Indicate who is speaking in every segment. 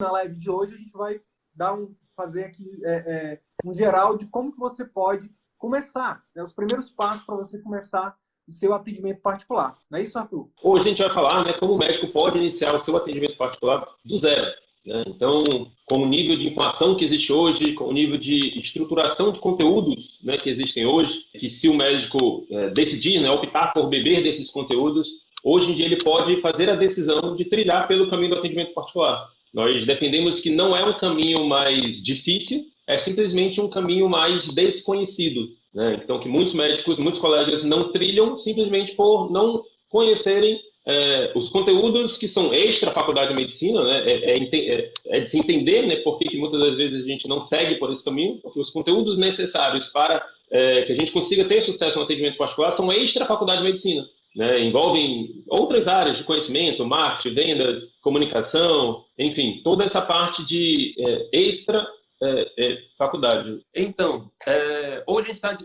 Speaker 1: Na live de hoje, a gente vai fazer aqui um geral de como que você pode começar, né, os primeiros passos para você começar o seu atendimento particular. Não é isso, Arthur?
Speaker 2: Hoje a gente vai falar, né, como o médico pode iniciar o seu atendimento particular do zero, né? Então, com o nível de informação que existe hoje, com o nível de estruturação de conteúdos, né, que existem hoje, que se o médico decidir, né, optar por beber desses conteúdos, hoje em dia ele pode fazer a decisão de trilhar pelo caminho do atendimento particular. Nós defendemos que não é um caminho mais difícil, é simplesmente um caminho mais desconhecido, né? Então, que muitos médicos, muitos colegas não trilham simplesmente por não conhecerem os conteúdos que são extra faculdade de medicina, né? É de se entender, né, por que muitas das vezes a gente não segue por esse caminho, porque os conteúdos necessários para que a gente consiga ter sucesso no atendimento particular são extra faculdade de medicina, né? Envolvem outras áreas de conhecimento, marketing, vendas, comunicação, enfim, toda essa parte de extra faculdade.
Speaker 3: Então, hoje a gente está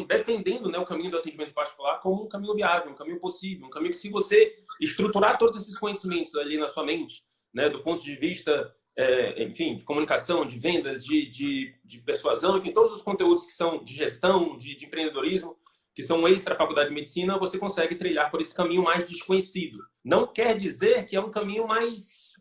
Speaker 3: defendendo, né, o caminho do atendimento particular como um caminho viável, um caminho possível, um caminho que, se você estruturar todos esses conhecimentos ali na sua mente, né, do ponto de vista, enfim, de comunicação, de vendas, de persuasão, enfim, todos os conteúdos que são de gestão, de empreendedorismo, que são extra faculdade de medicina, você consegue trilhar por esse caminho mais desconhecido. Não quer dizer que é um caminho mais...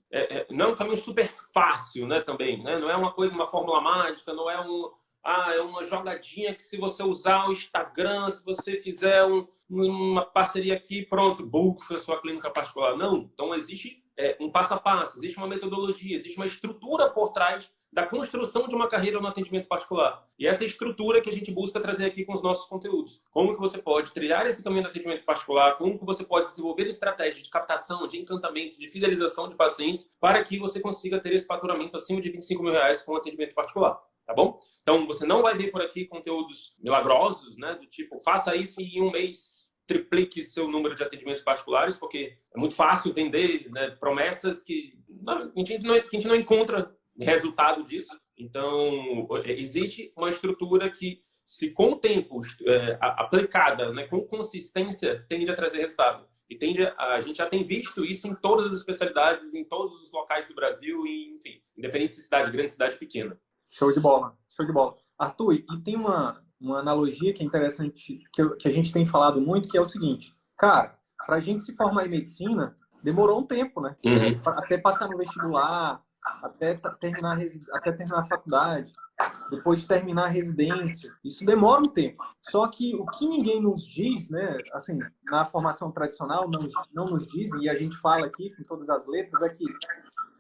Speaker 3: não é um caminho super fácil, né, também, né? Não é uma coisa, uma fórmula mágica, não é é uma jogadinha que, se você usar o Instagram, se você fizer uma parceria aqui, pronto, bufa a sua clínica particular. Não. Então, existe um passo a passo, existe uma metodologia, existe uma estrutura por trás da construção de uma carreira no atendimento particular. E essa estrutura que a gente busca trazer aqui com os nossos conteúdos. Como que você pode trilhar esse caminho do atendimento particular, como que você pode desenvolver estratégias de captação, de encantamento, de fidelização de pacientes, para que você consiga ter esse faturamento acima de R$ 25.000 com o atendimento particular. Tá bom? Então, você não vai ver por aqui conteúdos milagrosos, né? Do tipo, faça isso e em um mês triplique seu número de atendimentos particulares, porque é muito fácil vender, né, promessas que a gente não encontra resultado disso. Então, existe uma estrutura que, se com o tempo aplicada, né, com consistência, tende a trazer resultado. E a gente já tem visto isso em todas as especialidades, em todos os locais do Brasil, e, enfim, independente de cidade grande, cidade pequena.
Speaker 1: Show de bola, show de bola. Arthur, e tem uma analogia que é interessante, que a gente tem falado muito, que é o seguinte. Cara, para a gente se formar em medicina, demorou um tempo, né?
Speaker 3: Uhum.
Speaker 1: Até passar no vestibular, até terminar a faculdade, depois de terminar a residência. Isso demora um tempo. Só que o que ninguém nos diz, né, assim, na formação tradicional, não nos dizem, e a gente fala aqui com todas as letras, é que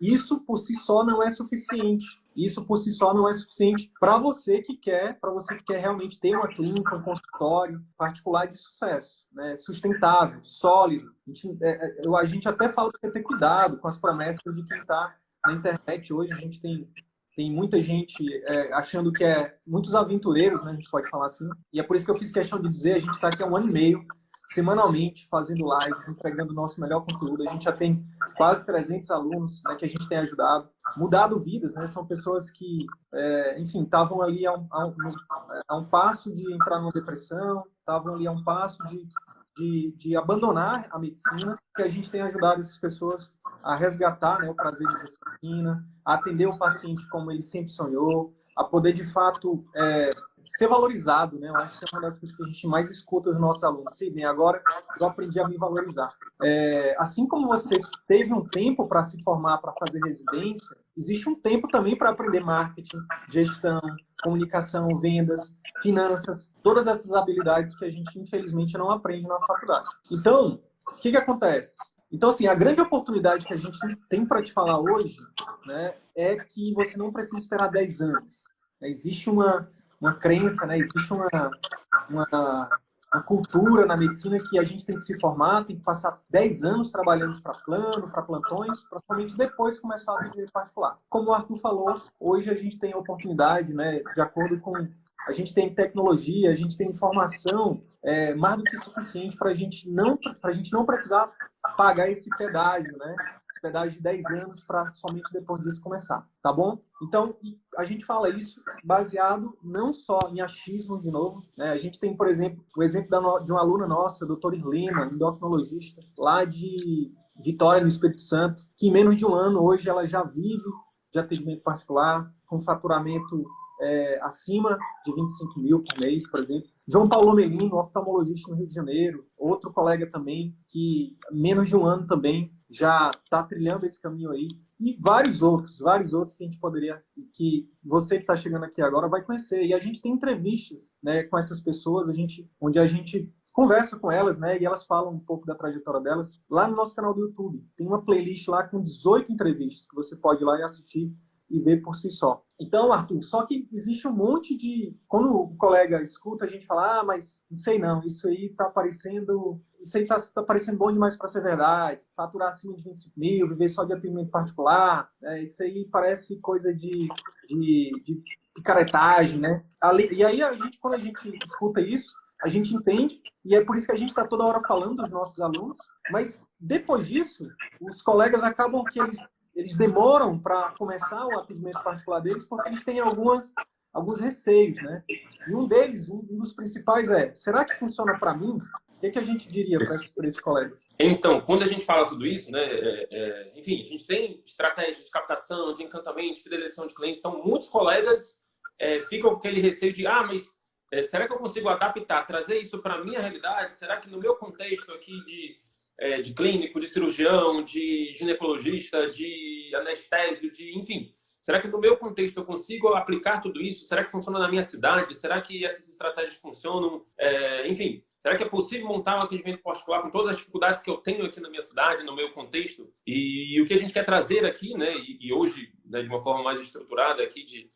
Speaker 1: isso por si só não é suficiente. Isso por si só não é suficiente para você que quer realmente ter uma clínica, um consultório particular de sucesso, né? Sustentável, sólido. A gente até fala para você ter cuidado com as promessas de quem está na internet. Hoje a gente tem muita gente achando que muitos aventureiros, né? A gente pode falar assim. E é por isso que eu fiz questão de dizer, a gente está aqui há 1 ano e meio, semanalmente, fazendo lives, entregando o nosso melhor conteúdo. A gente já tem quase 300 alunos, né, que a gente tem ajudado, mudado vidas, né? São pessoas que, enfim, estavam ali a um passo de entrar numa depressão, estavam ali a um passo de abandonar a medicina, que a gente tem ajudado essas pessoas a resgatar, né, o prazer de exercer medicina, a atender o paciente como ele sempre sonhou, a poder, de fato, ser valorizado, né? Eu acho que é uma das coisas que a gente mais escuta dos nossos alunos. Sidney, agora eu aprendi a me valorizar. Assim como você teve um tempo para se formar, para fazer residência, existe um tempo também para aprender marketing, gestão, comunicação, vendas, finanças, todas essas habilidades que a gente, infelizmente, não aprende na faculdade. Então, o que acontece? Então, assim, a grande oportunidade que a gente tem para te falar hoje, né, é que você não precisa esperar 10 anos. Existe uma crença, né? Existe uma cultura na medicina que a gente tem que se formar, tem que passar 10 anos trabalhando para plano, para plantões, para somente depois começar a viver particular. Como o Arthur falou, hoje a gente tem a oportunidade, né, de acordo com... A gente tem tecnologia, a gente tem informação mais do que suficiente para a gente não precisar pagar esse pedágio, né? Esse pedágio de 10 anos para somente depois disso começar, tá bom? Então, a gente fala isso baseado não só em achismo, de novo, né? A gente tem, por exemplo, o exemplo de uma aluna nossa, a doutora Irlena, endocrinologista, lá de Vitória, no Espírito Santo, que em menos de 1 ano, hoje, ela já vive de atendimento particular, com faturamento acima de 25 mil por mês, por exemplo. João Paulo Merino, oftalmologista no Rio de Janeiro, outro colega também, que menos de um ano também já está trilhando esse caminho aí. E vários outros que a gente poderia, que você que está chegando aqui agora vai conhecer. E a gente tem entrevistas, né, com essas pessoas, onde a gente conversa com elas, né, e elas falam um pouco da trajetória delas lá no nosso canal do YouTube. Tem uma playlist lá com 18 entrevistas que você pode ir lá e assistir e ver por si só. Então, Arthur, só que existe um monte de... Quando o colega escuta, a gente fala, mas não sei não, isso aí tá parecendo bom demais para ser verdade, faturar acima de 25 mil, viver só de atendimento particular, isso aí parece coisa de picaretagem, né? E aí, quando a gente escuta isso, a gente entende, e é por isso que a gente está toda hora falando dos nossos alunos, mas depois disso, os colegas acabam que eles demoram para começar o atendimento particular deles porque eles têm alguns receios, né? E um dos principais será que funciona para mim? O que a gente diria para esses colegas?
Speaker 3: Então, quando a gente fala tudo isso, né, enfim, a gente tem estratégias de captação, de encantamento, de fidelização de clientes, então muitos colegas ficam com aquele receio de, mas será que eu consigo adaptar, trazer isso para a minha realidade? Será que no meu contexto aqui de clínico, de cirurgião, de ginecologista, de anestésio, enfim. Será que no meu contexto eu consigo aplicar tudo isso? Será que funciona na minha cidade? Será que essas estratégias funcionam? Enfim, será que é possível montar um atendimento particular com todas as dificuldades que eu tenho aqui na minha cidade, no meu contexto? E o que a gente quer trazer aqui, né, e hoje, né, de uma forma mais estruturada aqui, de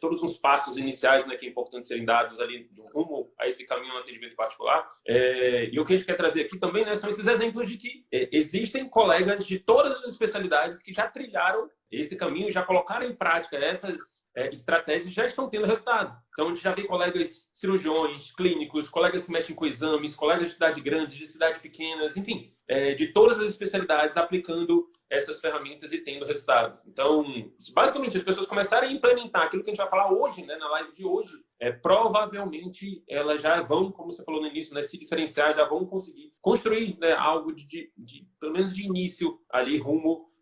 Speaker 3: todos os passos iniciais, né, que é importante serem dados ali de um rumo a esse caminho no atendimento particular. E o que a gente quer trazer aqui também, né, são esses exemplos de que existem colegas de todas as especialidades que já trilharam esse caminho, já colocaram em prática essas estratégias e já estão tendo resultado. Então, a gente já vê colegas cirurgiões, clínicos, colegas que mexem com exames, colegas de cidade grande, de cidades pequenas, enfim, de todas as especialidades aplicando essas ferramentas e tendo resultado. Então, basicamente, as pessoas começarem a implementar aquilo que a gente vai falar hoje, né, na live de hoje, provavelmente elas já vão, como você falou no início, né, se diferenciar, já vão conseguir construir, né, algo pelo menos de início ali, rumo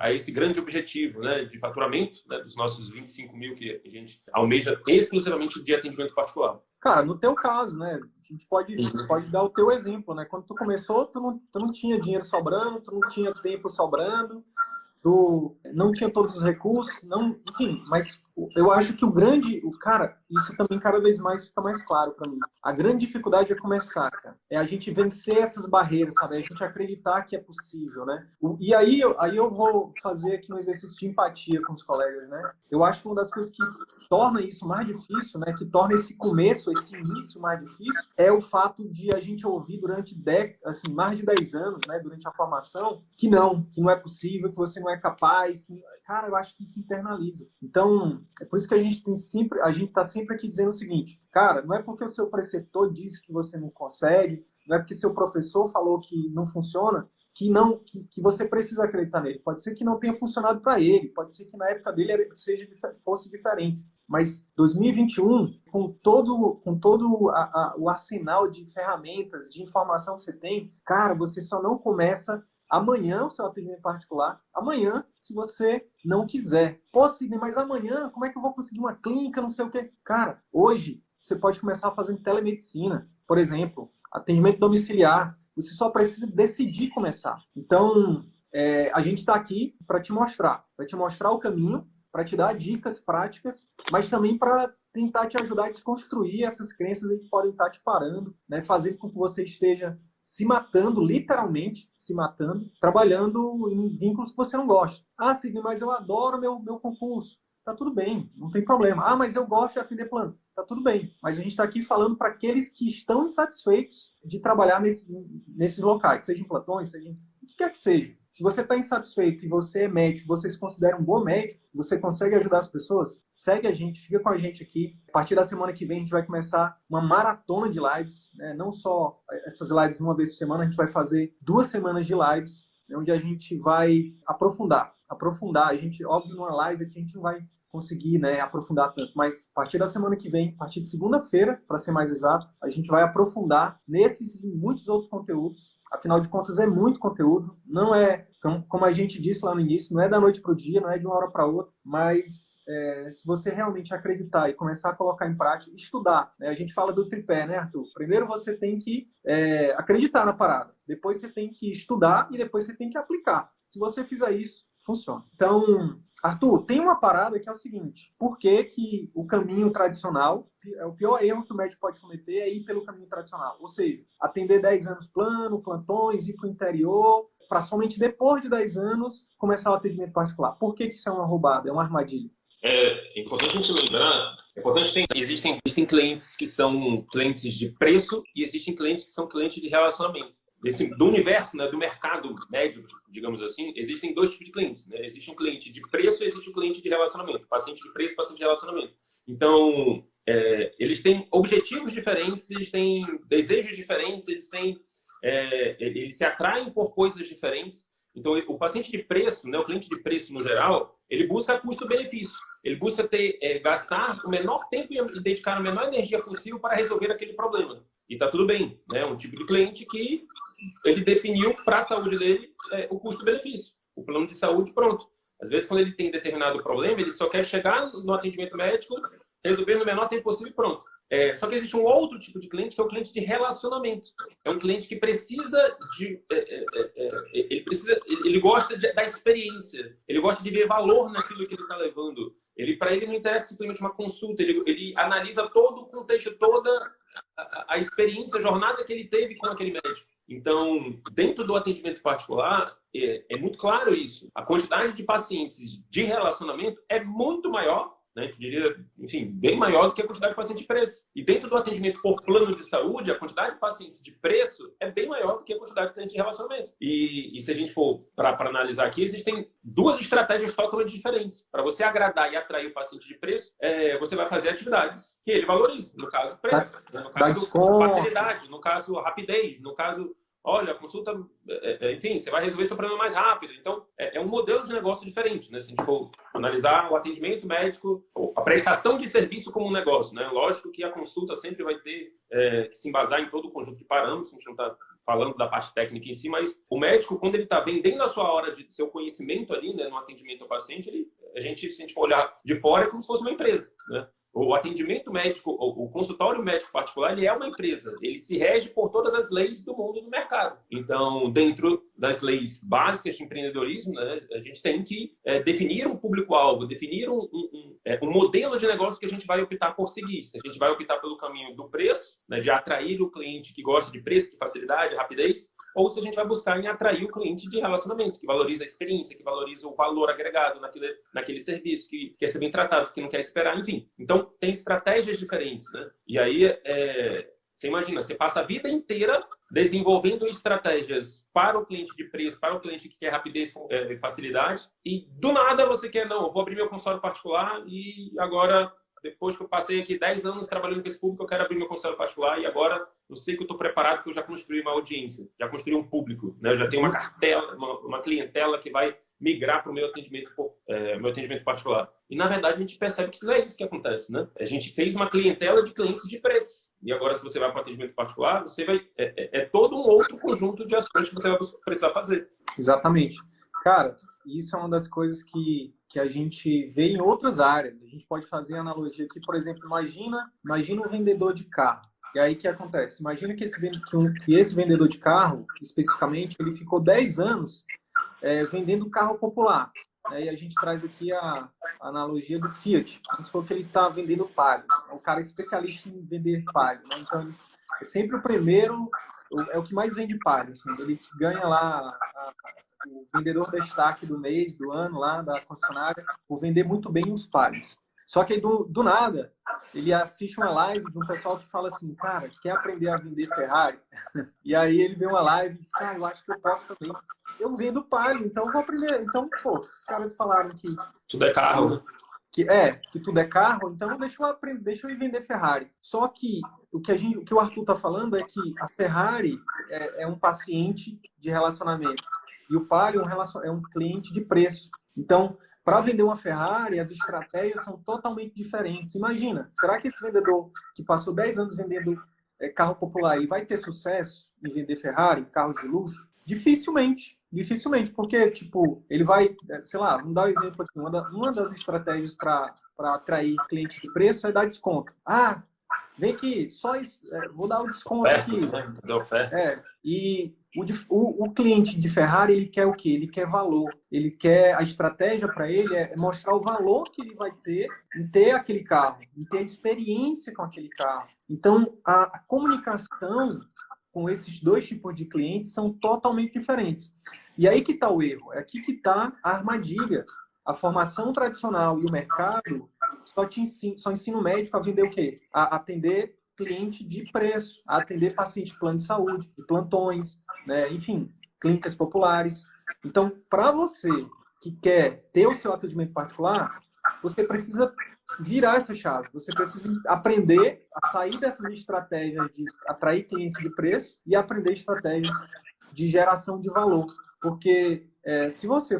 Speaker 3: a esse grande objetivo, né, de faturamento, né, dos nossos 25 mil que a gente almeja exclusivamente de atendimento particular.
Speaker 1: Cara, no teu caso, né, a gente pode dar o teu exemplo, né? Quando tu começou, tu não tinha dinheiro sobrando, tu não tinha tempo sobrando, tu não tinha todos os recursos, enfim, mas eu acho que cara, isso também cada vez mais fica mais claro para mim. A grande dificuldade é começar, cara. É a gente vencer essas barreiras, sabe? É a gente acreditar que é possível, né? E aí eu vou fazer aqui um exercício de empatia com os colegas, né? Eu acho que uma das coisas que torna isso mais difícil, né? Que torna esse começo, esse início mais difícil, é o fato de a gente ouvir durante mais de 10 anos, né? Durante a formação, que não é possível, que você não é capaz. Cara, eu acho que isso internaliza. Então, é por isso que a gente está sempre aqui dizendo o seguinte, cara, não é porque o seu preceptor disse que você não consegue, não é porque seu professor falou que não funciona, que você precisa acreditar nele. Pode ser que não tenha funcionado para ele, pode ser que na época dele fosse diferente. Mas 2021, com todo o arsenal de ferramentas, de informação que você tem, cara, você só não começa amanhã o seu atendimento particular, amanhã, se você não quiser. Pô, Sidney, mas amanhã, como é que eu vou conseguir uma clínica, não sei o quê? Cara, hoje, você pode começar fazendo telemedicina, por exemplo, atendimento domiciliar. Você só precisa decidir começar. Então, a gente está aqui para te mostrar o caminho, para te dar dicas práticas, mas também para tentar te ajudar a desconstruir essas crenças que podem estar te parando, né? Fazendo com que você esteja se matando, literalmente se matando, trabalhando em vínculos que você não gosta. Ah, Sidney, mas eu adoro meu concurso. Tá tudo bem, não tem problema. Ah, mas eu gosto de atender plano. Tá tudo bem. Mas a gente está aqui falando para aqueles que estão insatisfeitos de trabalhar nesses locais, seja em plantões, seja em o que quer que seja. Se você está insatisfeito e você é médico, você se considera um bom médico, você consegue ajudar as pessoas, segue a gente, fica com a gente aqui. A partir da semana que vem a gente vai começar uma maratona de lives, né? Não só essas lives uma vez por semana, a gente vai fazer 2 semanas de lives, onde a gente vai aprofundar. A gente, óbvio, numa live aqui a gente não vai conseguir, né, aprofundar tanto. Mas a partir da semana que vem, a partir de segunda-feira, para ser mais exato, a gente vai aprofundar nesses e muitos outros conteúdos. Afinal de contas, é muito conteúdo. Não é, como a gente disse lá no início, não é da noite para o dia, não é de uma hora para outra, mas se você realmente acreditar e começar a colocar em prática, estudar, né? A gente fala do tripé, né, Arthur? Primeiro você tem que acreditar na parada, depois você tem que estudar e depois você tem que aplicar. Se você fizer isso, funciona. Então, Arthur, tem uma parada que é o seguinte: por que que o caminho tradicional, o pior erro que o médico pode cometer é ir pelo caminho tradicional? Ou seja, atender 10 anos plantões, ir para o interior, para somente depois de 10 anos começar o atendimento particular. Por que que isso é uma roubada, é uma armadilha?
Speaker 2: É importante a gente lembrar,
Speaker 3: existem clientes que são clientes de preço e existem clientes que são clientes de relacionamento. Do universo, né, do mercado médico, digamos assim, existem dois tipos de clientes, né? Existe um cliente de preço e existe um cliente de relacionamento. Paciente de preço e paciente de relacionamento. Então, eles têm objetivos diferentes, eles têm desejos diferentes, eles se atraem por coisas diferentes. Então, o paciente de preço, né, o cliente de preço no geral, ele busca custo-benefício. Ele busca gastar o menor tempo e dedicar a menor energia possível para resolver aquele problema. E tá tudo bem, né? Um tipo de cliente que ele definiu para a saúde dele o custo-benefício. O plano de saúde, pronto. Às vezes, quando ele tem determinado problema, ele só quer chegar no atendimento médico, resolver no menor tempo possível e pronto. Só que existe um outro tipo de cliente, que é o cliente de relacionamento. É um cliente que precisa de... ele gosta da experiência. Ele gosta de ver valor naquilo que ele está levando. Para ele não interessa simplesmente uma consulta. Ele analisa todo o contexto, toda a experiência, a jornada que ele teve com aquele médico. Então, dentro do atendimento particular, é muito claro isso. A quantidade de pacientes de relacionamento é muito maior, né? Eu diria, enfim, bem maior do que a quantidade de pacientes de preço. E dentro do atendimento por plano de saúde, a quantidade de pacientes de preço é bem maior do que a quantidade de clientes de relacionamento. E se a gente for para analisar aqui, existem duas estratégias totalmente diferentes. Para você agradar e atrair o paciente de preço, você vai fazer atividades que ele valoriza. No caso, preço. Né? No caso, facilidade. No caso, rapidez. No caso... Olha, a consulta, enfim, você vai resolver seu problema mais rápido. Então, é um modelo de negócio diferente, né? Se a gente for analisar o atendimento médico, a prestação de serviço como um negócio, né? Lógico que a consulta sempre vai ter que se embasar em todo o conjunto de parâmetros, a gente não está falando da parte técnica em si, mas o médico, quando ele está vendendo a sua hora de seu conhecimento ali, né, no atendimento ao paciente, se a gente for olhar de fora, é como se fosse uma empresa, né? O atendimento médico, o consultório médico particular, ele é uma empresa. Ele se rege por todas as leis do mundo do mercado. Então, dentro das leis básicas de empreendedorismo, né, a gente tem que definir um público-alvo, definir um modelo de negócio que a gente vai optar por seguir. Se a gente vai optar pelo caminho do preço, né, de atrair o cliente que gosta de preço, de facilidade, rapidez, ou se a gente vai buscar em atrair o cliente de relacionamento, que valoriza a experiência, que valoriza o valor agregado naquele serviço, que quer ser bem tratado, que não quer esperar, enfim. Então, tem estratégias diferentes, né? E aí, você imagina, você passa a vida inteira desenvolvendo estratégias para o cliente de preço, para o cliente que quer rapidez e facilidade, e do nada você quer, não, eu vou abrir meu consultório particular e agora, depois que eu passei aqui 10 anos trabalhando com esse público, eu quero abrir meu consultório particular e agora eu sei que eu estou preparado, que eu já construí uma audiência, já construí um público, né? Eu já tenho uma cartela, uma clientela que vai migrar para o meu atendimento particular. E, na verdade, a gente percebe que não é isso que acontece, né? A gente fez uma clientela de clientes de preço. E agora, se você vai para o atendimento particular, você vai... É todo um outro conjunto de ações que você vai precisar fazer.
Speaker 1: Exatamente. Cara, isso é uma das coisas que a gente vê em outras áreas. A gente pode fazer analogia aqui, por exemplo, imagina um vendedor de carro. E aí, o que acontece? Imagina que esse vendedor de carro, especificamente, ele ficou 10 anos vendendo carro popular. E a gente traz aqui a analogia do Fiat. Vamos supor que ele está vendendo Palio. É um cara especialista em vender Palio, né? Então, é sempre o primeiro, é o que mais vende Palio. Assim, ele ganha lá o vendedor destaque do mês, do ano, lá da concessionária, por vender muito bem os Palios. Só que aí, do nada, ele assiste uma live de um pessoal que fala assim, cara, quer aprender a vender Ferrari? E aí ele vê uma live e diz, cara, eu acho que eu posso também. Eu vendo Palio, então eu vou aprender. Então, pô, os caras falaram que...
Speaker 3: Tudo é carro.
Speaker 1: Que tudo é carro, então deixa eu aprender, deixa eu ir vender Ferrari. Só que o que o Arthur tá falando é que a Ferrari é um paciente de relacionamento. E o Palio é um cliente de preço. Então, para vender uma Ferrari, as estratégias são totalmente diferentes. Imagina, será que esse vendedor que passou 10 anos vendendo carro popular e vai ter sucesso em vender Ferrari, carros de luxo? Dificilmente. Dificilmente, porque, tipo, ele vai, sei lá, vamos dar um exemplo aqui. Uma das estratégias para atrair cliente de preço é dar desconto. Ah, vem aqui, só isso, vou dar o desconto aqui. E o cliente de Ferrari, ele quer o quê? Ele quer valor. Ele quer, a estratégia para ele é mostrar o valor que ele vai ter em ter aquele carro, em ter experiência com aquele carro. Então, a comunicação com esses dois tipos de clientes são totalmente diferentes. E aí que está o erro, é aqui que está a armadilha. A formação tradicional e o mercado só ensina o médico a vender o quê? A atender cliente de preço, a atender paciente de plano de saúde, de plantões, né? Enfim, clínicas populares. Então, para você que quer ter o seu atendimento particular, você precisa virar essa chave. Você precisa aprender a sair dessas estratégias de atrair clientes de preço e aprender estratégias de geração de valor. Porque se você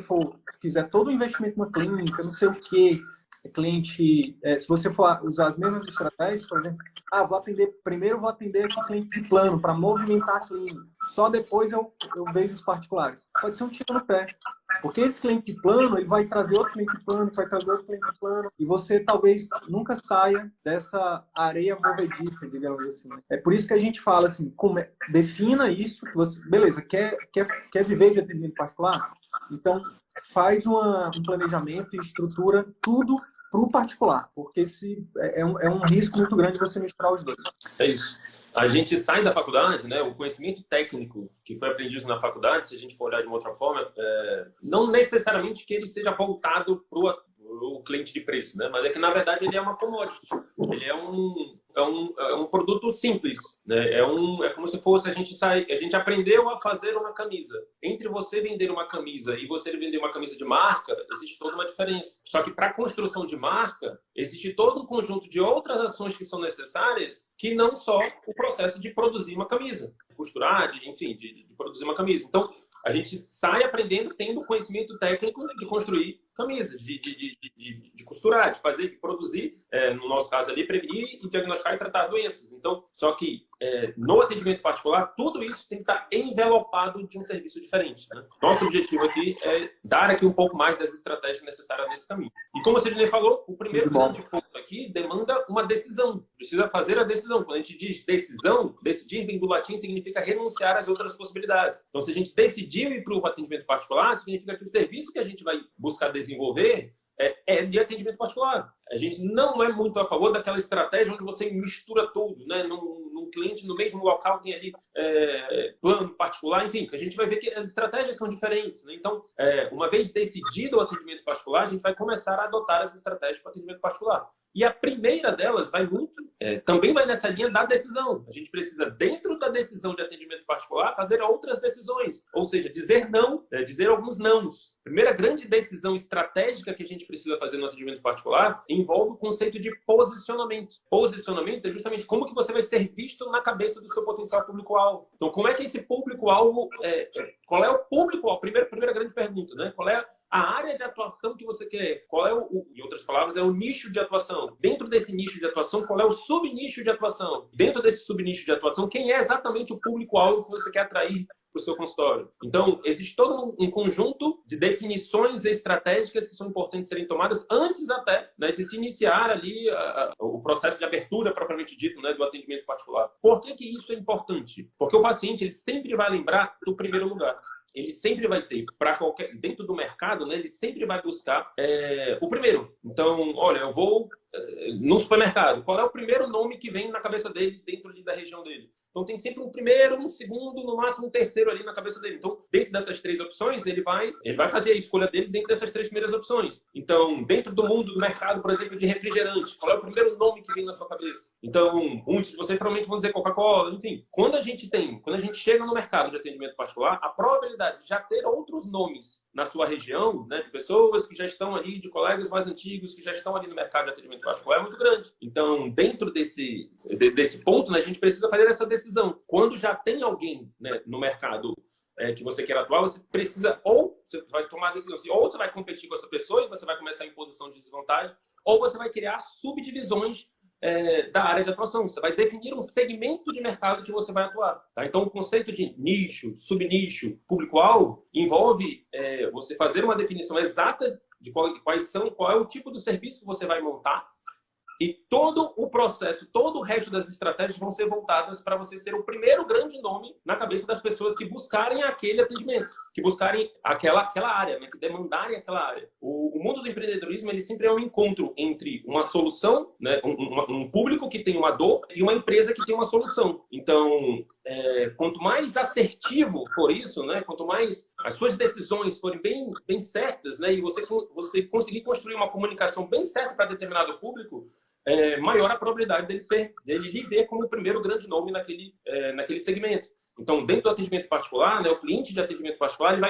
Speaker 1: fizer todo o investimento na clínica, não sei o quê, cliente, se você for usar as mesmas estratégias, por exemplo, primeiro vou atender aqui cliente de plano para movimentar a clínica, só depois eu vejo os particulares. Pode ser um tiro no pé, porque esse cliente de plano, ele vai trazer outro cliente de plano, vai trazer outro cliente de plano, e você talvez nunca saia dessa areia movediça, digamos assim. É por isso que a gente fala assim, defina isso, que você, beleza, quer viver de atendimento particular? Então, faz um planejamento e estrutura tudo para o particular, porque é um risco muito grande você misturar os dois.
Speaker 3: É isso. A gente sai da faculdade, né? O conhecimento técnico que foi aprendido na faculdade, se a gente for olhar de uma outra forma, não necessariamente que ele seja voltado para o cliente de preço, né? Mas é que, na verdade, ele é uma commodity. Ele é um produto simples, né? É como se fosse a gente aprendeu a fazer uma camisa. Entre você vender uma camisa e você vender uma camisa de marca, existe toda uma diferença. Só que para a construção de marca, existe todo um conjunto de outras ações que são necessárias, que não só o processo de produzir uma camisa, costurar, enfim, de produzir uma camisa. Então, a gente sai aprendendo, tendo conhecimento técnico de construir camisas, de costurar, de fazer, de produzir, no nosso caso ali, prevenir e diagnosticar e tratar doenças. Então, só que no atendimento particular, tudo isso tem que estar envelopado de um serviço diferente, né? Nosso objetivo aqui é dar aqui um pouco mais das estratégias necessárias nesse caminho. E como você já falou, o primeiro grande ponto aqui demanda uma decisão. Precisa fazer a decisão. Quando a gente diz decisão, decidir vem do latim, significa renunciar às outras possibilidades. Então, se a gente decidiu ir para o atendimento particular, significa que o serviço que a gente vai buscar desenvolver é de atendimento particular. A gente não é muito a favor daquela estratégia onde você mistura tudo, né? Num cliente, no mesmo local tem ali plano particular, enfim, a gente vai ver que as estratégias são diferentes, né? Então, uma vez decidido o atendimento particular, a gente vai começar a adotar as estratégias para o atendimento particular. E a primeira delas também vai nessa linha da decisão. A gente precisa, dentro da decisão de atendimento particular, fazer outras decisões. Ou seja, dizer não, dizer alguns nãos. A primeira grande decisão estratégica que a gente precisa fazer no atendimento particular envolve o conceito de posicionamento. Posicionamento é justamente como que você vai ser visto na cabeça do seu potencial público-alvo. Então, como é que esse público-alvo... qual é o público-alvo? Primeira grande pergunta, né? Qual é a área de atuação que você quer? Qual é em outras palavras, é o nicho de atuação. Dentro desse nicho de atuação, qual é o subnicho de atuação? Dentro desse subnicho de atuação, quem é exatamente o público-alvo que você quer atrair para o seu consultório? Então, existe todo um conjunto de definições estratégicas que são importantes serem tomadas antes até, né, de se iniciar ali o processo de abertura propriamente dito, né, do atendimento particular. Por que isso é importante? Porque o paciente ele sempre vai lembrar do primeiro lugar. Ele sempre vai ter, dentro do mercado, né, ele sempre vai buscar o primeiro. Então, olha, eu vou no supermercado. Qual é o primeiro nome que vem na cabeça dele, dentro ali da região dele? Então, tem sempre um primeiro, um segundo, no máximo um terceiro ali na cabeça dele. Então, dentro dessas três opções, ele vai fazer a escolha dele dentro dessas três primeiras opções. Então, dentro do mundo do mercado, por exemplo, de refrigerante, qual é o primeiro nome que vem na sua cabeça? Então, muitos de vocês provavelmente vão dizer Coca-Cola, enfim. Quando a gente chega no mercado de atendimento particular, a probabilidade de já ter outros nomes na sua região, né, de pessoas que já estão ali, de colegas mais antigos que já estão ali no mercado de atendimento particular, é muito grande. Então, dentro desse ponto, né, a gente precisa fazer essa decisão. Quando já tem alguém, né, no mercado que você quer atuar, você precisa, ou você vai tomar a decisão, ou você vai competir com essa pessoa e você vai começar em posição de desvantagem, ou você vai criar subdivisões da área de atuação. Você vai definir um segmento de mercado que você vai atuar. Tá? Então, o conceito de nicho, subnicho, público-alvo envolve você fazer uma definição exata de qual é o tipo de serviço que você vai montar, e todo o processo, todo o resto das estratégias vão ser voltadas para você ser o primeiro grande nome na cabeça das pessoas que buscarem aquele atendimento, que buscarem aquela área, né? Que demandarem aquela área. O mundo do empreendedorismo, ele sempre é um encontro entre uma solução, né? Um público que tem uma dor e uma empresa que tem uma solução. Então, quanto mais assertivo for isso, né? Quanto mais as suas decisões forem bem certas, né? E você conseguir construir uma comunicação bem certa para determinado público, maior a probabilidade dele lhe ver como o primeiro grande nome naquele segmento. Então, dentro do atendimento particular, né, o cliente de atendimento particular,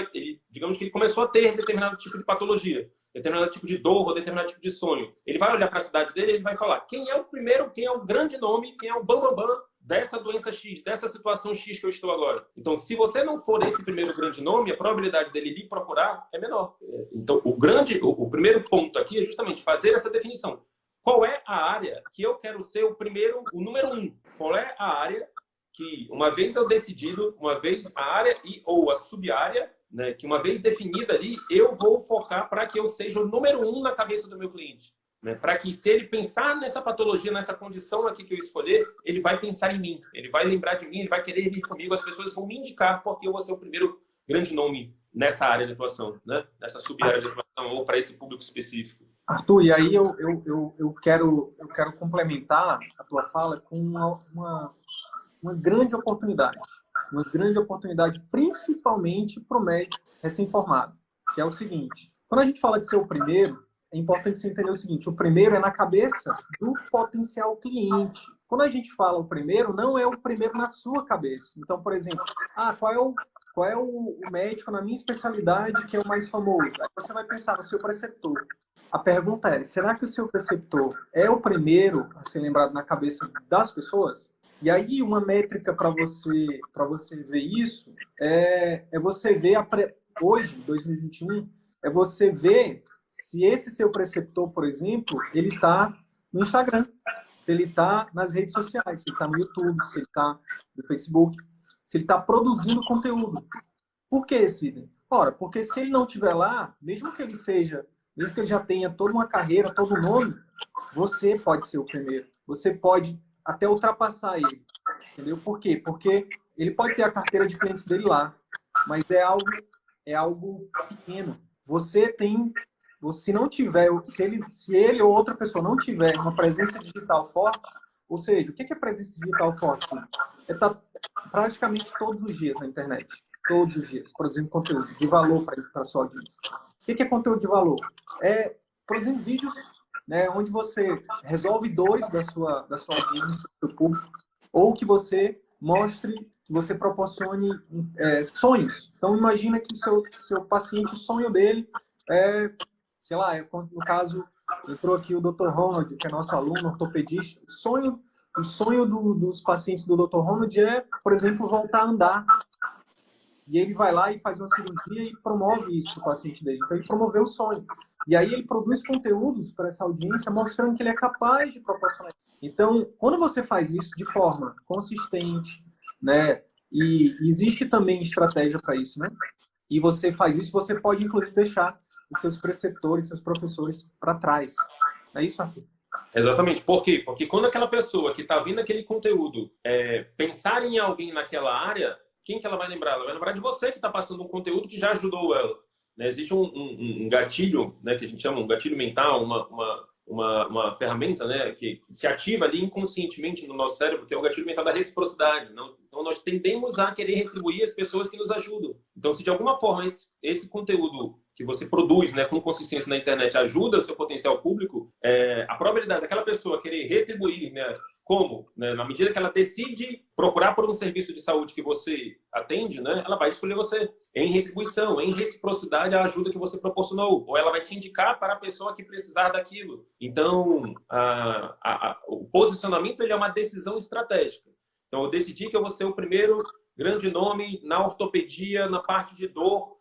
Speaker 3: digamos que ele começou a ter determinado tipo de patologia, determinado tipo de dor ou determinado tipo de sonho. Ele vai olhar para a cidade dele e ele vai falar quem é o primeiro, quem é o grande nome, quem é o bambambam dessa doença X, dessa situação X que eu estou agora. Então, se você não for esse primeiro grande nome, a probabilidade dele lhe procurar é menor. Então, o primeiro ponto aqui é justamente fazer essa definição. Qual é a área que eu quero ser o número 1? Qual é a área que, uma vez eu decidido, uma vez a área ou a sub-área, né, que uma vez definida ali, eu vou focar para que eu seja o número 1 na cabeça do meu cliente. Né, para que, se ele pensar nessa patologia, nessa condição aqui que eu escolher, ele vai pensar em mim, ele vai lembrar de mim, ele vai querer vir comigo, as pessoas vão me indicar porque eu vou ser o primeiro grande nome nessa área de atuação, né, nessa sub-área de atuação ou para esse público específico.
Speaker 1: Arthur, e aí eu quero complementar a tua fala com uma grande oportunidade. Uma grande oportunidade, principalmente para o médico recém-formado, que é o seguinte. Quando a gente fala de ser o primeiro, é importante você entender o seguinte: o primeiro é na cabeça do potencial cliente. Quando a gente fala o primeiro, não é o primeiro na sua cabeça. Então, por exemplo, qual é o médico na minha especialidade que é o mais famoso? Aí você vai pensar no seu preceptor. A pergunta é, será que o seu preceptor é o primeiro a ser lembrado na cabeça das pessoas? E aí, uma métrica para você ver isso é você ver, hoje, 2021, é você ver se esse seu preceptor, por exemplo, ele está no Instagram, se ele está nas redes sociais, se ele está no YouTube, se ele está no Facebook, se ele está produzindo conteúdo. Por que, Sidney? Ora, porque se ele não estiver lá, mesmo que ele já tenha toda uma carreira, todo um nome, você pode ser o primeiro. Você pode até ultrapassar ele. Entendeu? Por quê? Porque ele pode ter a carteira de clientes dele lá, mas é algo pequeno. Se não tiver, se ele ou outra pessoa não tiver uma presença digital forte, ou seja, o que é presença digital forte? É estar praticamente todos os dias na internet. Todos os dias, produzindo conteúdo de valor para a sua audiência. O que é conteúdo de valor? É produzindo vídeos, né, onde você resolve dores da sua audiência, do seu público, ou que você mostre, que você proporcione sonhos. Então, imagina que o seu paciente, o sonho dele sei lá, no caso, entrou aqui o Dr. Ronald, que é nosso aluno, ortopedista. O sonho dos pacientes do Dr. Ronald é, por exemplo, voltar a andar. E ele vai lá e faz uma cirurgia e promove isso para o paciente dele. Então, ele promoveu o sonho. E aí, ele produz conteúdos para essa audiência mostrando que ele é capaz de proporcionar. Então, quando você faz isso de forma consistente, né? E existe também estratégia para isso, né? E você faz isso, você pode, inclusive, deixar os seus preceptores, seus professores para trás. É isso, Arthur?
Speaker 3: Exatamente. Por quê? Porque quando aquela pessoa que está vendo aquele conteúdo pensar em alguém naquela área, quem que ela vai lembrar? Ela vai lembrar de você que está passando um conteúdo que já ajudou ela. Né? Existe um gatilho, né, que a gente chama um gatilho mental, uma ferramenta, né, que se ativa ali inconscientemente no nosso cérebro, que é o gatilho mental da reciprocidade. Não? Então, nós tendemos a querer retribuir as pessoas que nos ajudam. Então, se de alguma forma esse conteúdo que você produz, né, com consistência na internet ajuda o seu potencial público, a probabilidade daquela pessoa querer retribuir, né, como? Né, na medida que ela decide procurar por um serviço de saúde que você atende, né, ela vai escolher você em retribuição, em reciprocidade à ajuda que você proporcionou. Ou ela vai te indicar para a pessoa que precisar daquilo. Então, o posicionamento ele é uma decisão estratégica. Então, eu decidi que eu vou ser o primeiro grande nome na ortopedia, na parte de dor,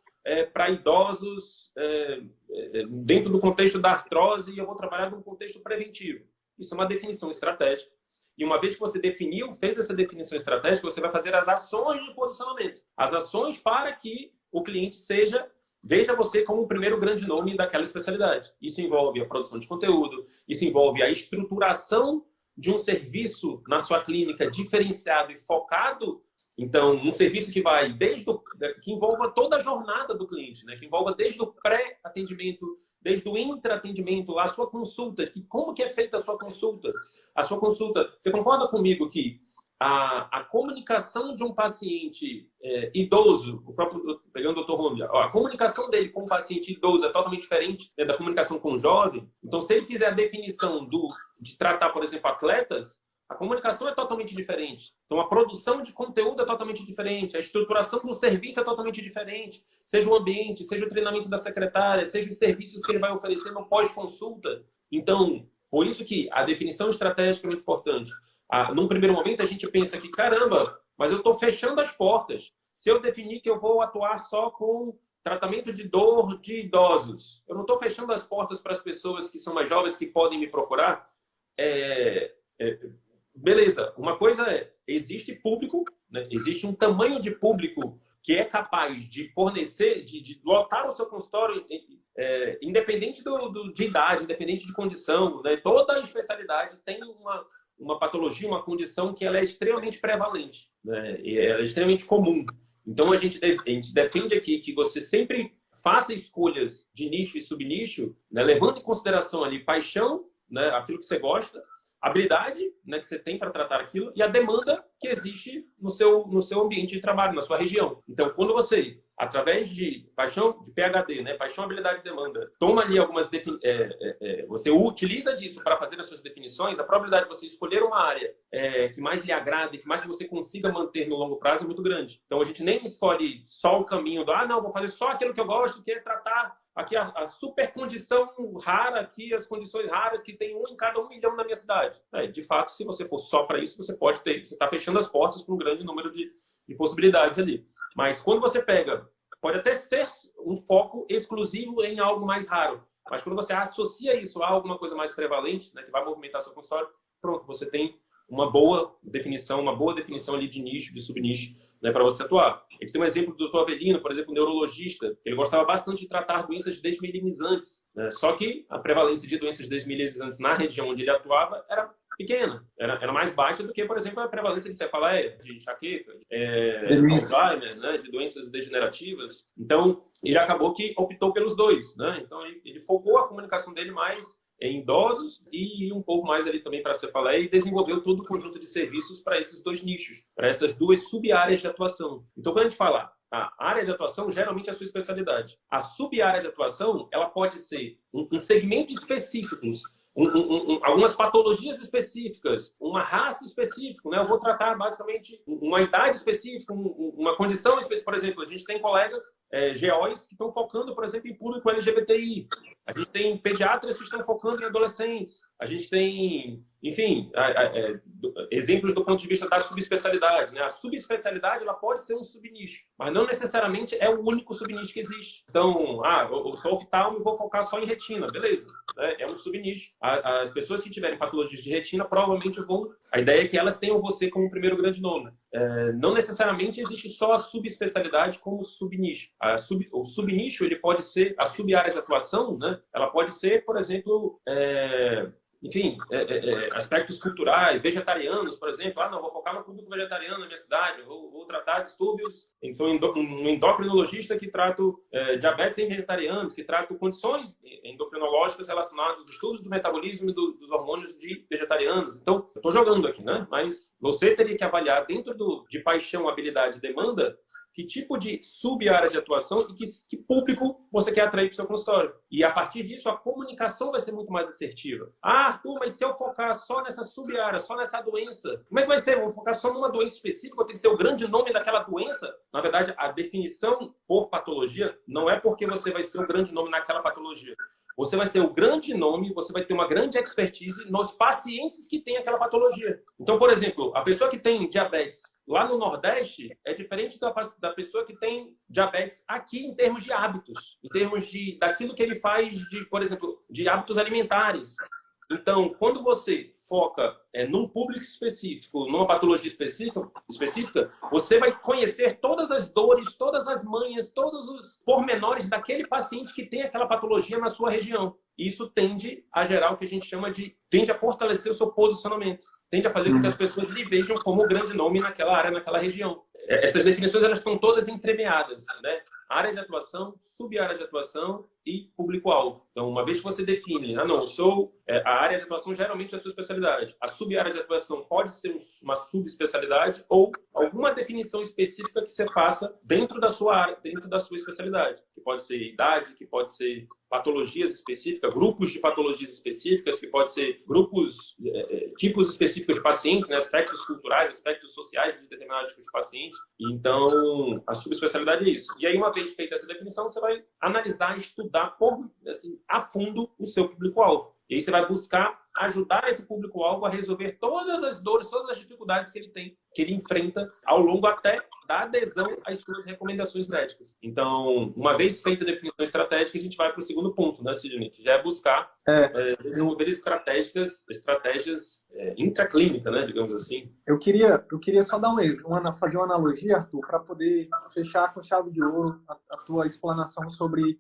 Speaker 3: para idosos, dentro do contexto da artrose, e eu vou trabalhar num contexto preventivo. Isso é uma definição estratégica. E uma vez que você definiu, fez essa definição estratégica, você vai fazer as ações de posicionamento. As ações para que o cliente veja você como o primeiro grande nome daquela especialidade. Isso envolve a produção de conteúdo, isso envolve a estruturação de um serviço na sua clínica diferenciado e focado. Então, um serviço que vai que envolva toda a jornada do cliente, né? Que envolva desde o pré-atendimento, desde o intra-atendimento, a sua consulta, como que é feita a sua consulta? A sua consulta, você concorda comigo que a comunicação de um paciente idoso, pegando o Dr. Romia, a comunicação dele com um paciente idoso é totalmente diferente, né, da comunicação com um jovem? Então, se ele fizer a definição de tratar, por exemplo, atletas, a comunicação é totalmente diferente. Então, a produção de conteúdo é totalmente diferente. A estruturação do serviço é totalmente diferente. Seja o ambiente, seja o treinamento da secretária, seja os serviços que ele vai oferecer no pós-consulta. Então, por isso que a definição estratégica é muito importante. Num primeiro momento, a gente pensa que, caramba, mas eu estou fechando as portas. Se eu definir que eu vou atuar só com tratamento de dor de idosos, eu não estou fechando as portas para as pessoas que são mais jovens que podem me procurar? Beleza, uma coisa existe público, né? Existe um tamanho de público que é capaz de fornecer, de lotar o seu consultório, independente de idade, independente de condição, né? Toda especialidade tem uma patologia, uma condição que ela é extremamente prevalente, né? E ela é extremamente comum. Então, a gente defende aqui que você sempre faça escolhas de nicho e subnicho, né? Levando em consideração ali paixão, né? Aquilo que você gosta, habilidade, né, que você tem para tratar aquilo, e a demanda que existe no seu ambiente de trabalho, na sua região. Então, quando você, através de paixão, de PhD, né, paixão, habilidade e demanda, toma ali algumas você utiliza disso para fazer as suas definições, a probabilidade de você escolher uma área que mais lhe agrada e que mais que você consiga manter no longo prazo é muito grande. Então, a gente nem escolhe só o caminho não, vou fazer só aquilo que eu gosto, que é tratar aqui a super condição rara, aqui as condições raras que tem 1 em cada 1 milhão na minha cidade. De fato, se você for só para isso, você está fechando as portas para um grande número de possibilidades ali. Mas quando você pode até ser um foco exclusivo em algo mais raro, mas quando você associa isso a alguma coisa mais prevalente, né, que vai movimentar seu consultório, pronto, você tem uma boa definição ali de nicho, de subnicho, né, para você atuar. A gente tem um exemplo do Dr. Avelino, por exemplo, um neurologista. Ele gostava bastante de tratar doenças desmielinizantes, né? Só que a prevalência de doenças desmielinizantes na região onde ele atuava era pequena, era mais baixa do que, por exemplo, a prevalência de cefaleia, de enxaqueca, Alzheimer, né, de doenças degenerativas. Então, ele acabou que optou pelos dois, né? Então, ele focou a comunicação dele mais em idosos e um pouco mais ali também para a cefaleia, e desenvolveu todo o conjunto de serviços para esses dois nichos, para essas duas sub-áreas de atuação. Então, quando a gente fala a área de atuação, geralmente é a sua especialidade. A sub-área de atuação, ela pode ser um segmento específico, algumas patologias específicas, uma raça específica, né? Eu vou tratar basicamente uma idade específica, uma condição específica. Por exemplo, a gente tem colegas GOs que estão focando, por exemplo, em público LGBTI. A gente tem pediatras que estão focando em adolescentes. A gente tem, enfim, exemplos do ponto de vista da subespecialidade, né? A subespecialidade, ela pode ser um subnicho, mas não necessariamente é o único subnicho que existe. Então, eu sou oftalmo e vou focar só em retina, beleza, né? É um subnicho. As pessoas que tiverem patologias de retina provavelmente vão... A ideia é que elas tenham você como primeiro grande nome. Não necessariamente existe só a subespecialidade como subnicho. O subnicho, ele pode ser a sub-área de atuação, né? Ela pode ser, por exemplo, enfim, aspectos culturais, vegetarianos, por exemplo. Não, vou focar no público vegetariano na minha cidade, vou tratar distúrbios. Sou um endocrinologista que trato diabetes em vegetarianos, que trato condições endocrinológicas relacionadas aos distúrbios do metabolismo e dos hormônios de vegetarianos. Então, eu estou jogando aqui, né? Mas você teria que avaliar dentro de paixão, habilidade e demanda que tipo de sub-área de atuação e que público você quer atrair para o seu consultório. E a partir disso, a comunicação vai ser muito mais assertiva. Arthur, mas se eu focar só nessa sub-área, só nessa doença, como é que vai ser? Vou focar só numa doença específica, eu tenho que ser o grande nome daquela doença? Na verdade, a definição por patologia não é porque você vai ser o grande nome naquela patologia, você vai ser o grande nome, você vai ter uma grande expertise nos pacientes que têm aquela patologia. Então, por exemplo, a pessoa que tem diabetes lá no Nordeste é diferente da pessoa que tem diabetes aqui em termos de hábitos, em termos daquilo que ele faz, por exemplo, de hábitos alimentares. Então, quando você foca num público específico, numa patologia específica, você vai conhecer todas as dores, todas as manhas, todos os pormenores daquele paciente que tem aquela patologia na sua região. Isso tende a gerar o que a gente chama tende a fortalecer o seu posicionamento, tende a fazer com que as pessoas lhe vejam como grande nome naquela área, naquela região. Essas definições elas estão todas entremeadas, né? Área de atuação, sub-área de atuação e público-alvo. Então, uma vez que você define, não, a área de atuação geralmente é a sua especialidade. A sub-área de atuação pode ser uma subespecialidade ou alguma definição específica que você faça dentro da sua área, dentro da sua especialidade. Que pode ser idade, que pode ser patologias específicas, grupos de patologias específicas, que pode ser grupos, tipos específicos de pacientes, né? Aspectos culturais, aspectos sociais de determinado tipo de paciente. Então, a subespecialidade é isso. E aí, uma vez feita essa definição, você vai analisar e estudar a fundo o seu público-alvo. E aí você vai buscar ajudar esse público-alvo a resolver todas as dores, todas as dificuldades que ele tem, que ele enfrenta ao longo até da adesão às suas recomendações médicas. Então, uma vez feita a definição estratégica, a gente vai para o segundo ponto, né, Sidney? Que já é buscar desenvolver estratégias intraclínicas, né, digamos assim.
Speaker 1: Eu queria só dar fazer uma analogia, Arthur, para poder fechar com chave de ouro a tua explanação sobre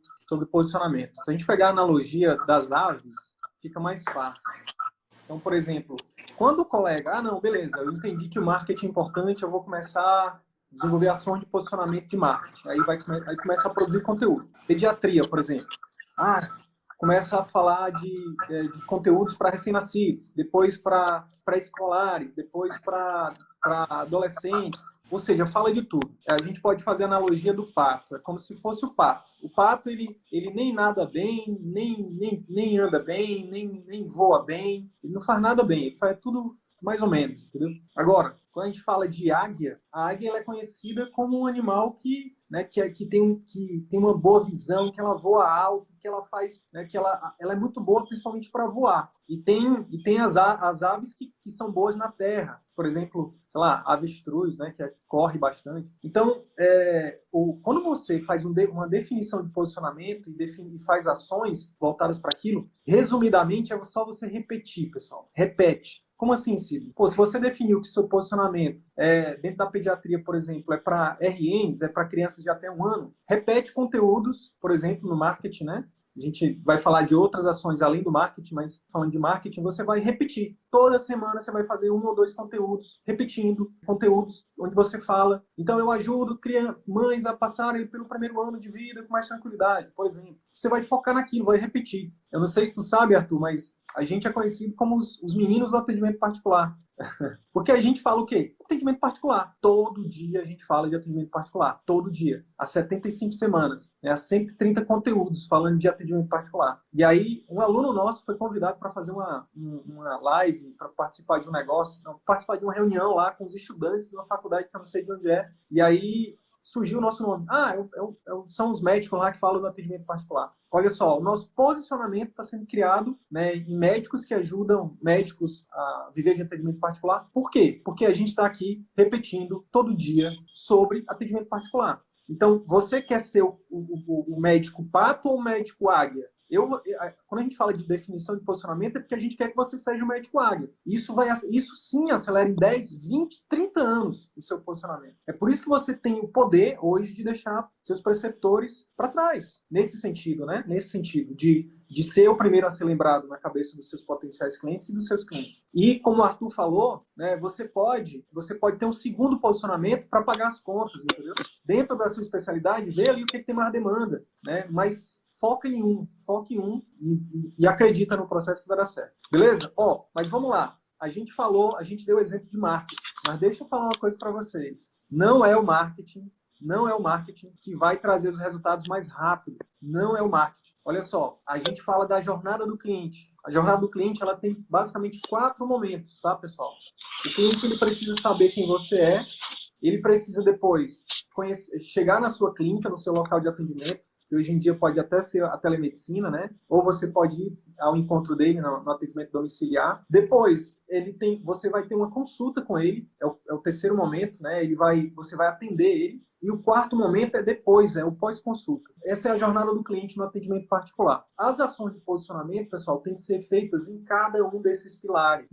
Speaker 1: posicionamento. Se a gente pegar a analogia das aves, fica mais fácil. Então, por exemplo, quando o colega, não, beleza, eu entendi que o marketing é importante, eu vou começar a desenvolver ações de posicionamento de marketing. Aí começa a produzir conteúdo. Pediatria, por exemplo. Começa a falar de conteúdos para recém-nascidos, depois para pré-escolares, depois para adolescentes. Ou seja, fala de tudo. A gente pode fazer a analogia do pato. É como se fosse o pato. O pato, ele nem nada bem, nem anda bem, nem voa bem. Ele não faz nada bem. Ele faz tudo mais ou menos, entendeu? Agora, quando a gente fala de águia, a águia ela é conhecida como um animal que tem uma boa visão, que ela voa alto, que ela faz, né, que ela é muito boa principalmente para voar. E tem as aves que são boas na terra. Por exemplo, sei lá, avestruz, né, que corre bastante. Então, quando você faz uma definição de posicionamento e faz ações voltadas para aquilo, resumidamente é só você repetir, pessoal. Repete. Como assim, Cid? Se você definiu que seu posicionamento dentro da pediatria, por exemplo, é para RNs, é para crianças de até 1 ano, repete conteúdos, por exemplo, no marketing, né? A gente vai falar de outras ações além do marketing, mas falando de marketing, você vai repetir. Toda semana você vai fazer 1 ou 2 conteúdos, repetindo conteúdos onde você fala. Então, eu ajudo mães a passarem pelo primeiro ano de vida com mais tranquilidade, por exemplo. Você vai focar naquilo, vai repetir. Eu não sei se tu sabe, Arthur, mas a gente é conhecido como os meninos do atendimento particular. Porque a gente fala o quê? Atendimento particular. Todo dia a gente fala de atendimento particular. Todo dia. Há 75 semanas. Há 130 conteúdos falando de atendimento particular. E aí, um aluno nosso foi convidado para fazer uma live, para participar de um negócio, participar de uma reunião lá com os estudantes de uma faculdade que eu não sei de onde é. E aí surgiu o nosso nome. São os médicos lá que falam do atendimento particular. Olha só, o nosso posicionamento está sendo criado, né, em médicos que ajudam médicos a viver de atendimento particular. Por quê? Porque a gente está aqui repetindo todo dia sobre atendimento particular. Então, você quer ser o médico pato ou o médico águia? Quando a gente fala de definição de posicionamento, é porque a gente quer que você seja o médico águia. Isso sim acelera em 10, 20, 30 anos o seu posicionamento. É por isso que você tem o poder hoje de deixar seus preceptores para trás. Nesse sentido, né? Nesse sentido de ser o primeiro a ser lembrado na cabeça dos seus potenciais clientes e dos seus clientes. E como o Arthur falou, né, você pode ter um segundo posicionamento para pagar as contas, entendeu? Dentro da sua especialidade, vê ali o que tem mais demanda, né? Mas foca em um e acredita no processo que vai dar certo. Beleza? Mas vamos lá. A gente deu exemplo de marketing, mas deixa eu falar uma coisa para vocês. Não é o marketing que vai trazer os resultados mais rápido. Não é o marketing. Olha só, a gente fala da jornada do cliente. A jornada do cliente, ela tem basicamente 4 momentos, tá, pessoal? O cliente, ele precisa saber quem você é, ele precisa depois chegar na sua clínica, no seu local de atendimento, que hoje em dia pode até ser a telemedicina, né? Ou você pode ir ao encontro dele no atendimento domiciliar. Depois, você vai ter uma consulta com ele, é o terceiro momento, né? Você vai atender ele. E o quarto momento é depois, é o pós-consulta. Essa é a jornada do cliente no atendimento particular. As ações de posicionamento, pessoal, têm que ser feitas em cada um desses pilares.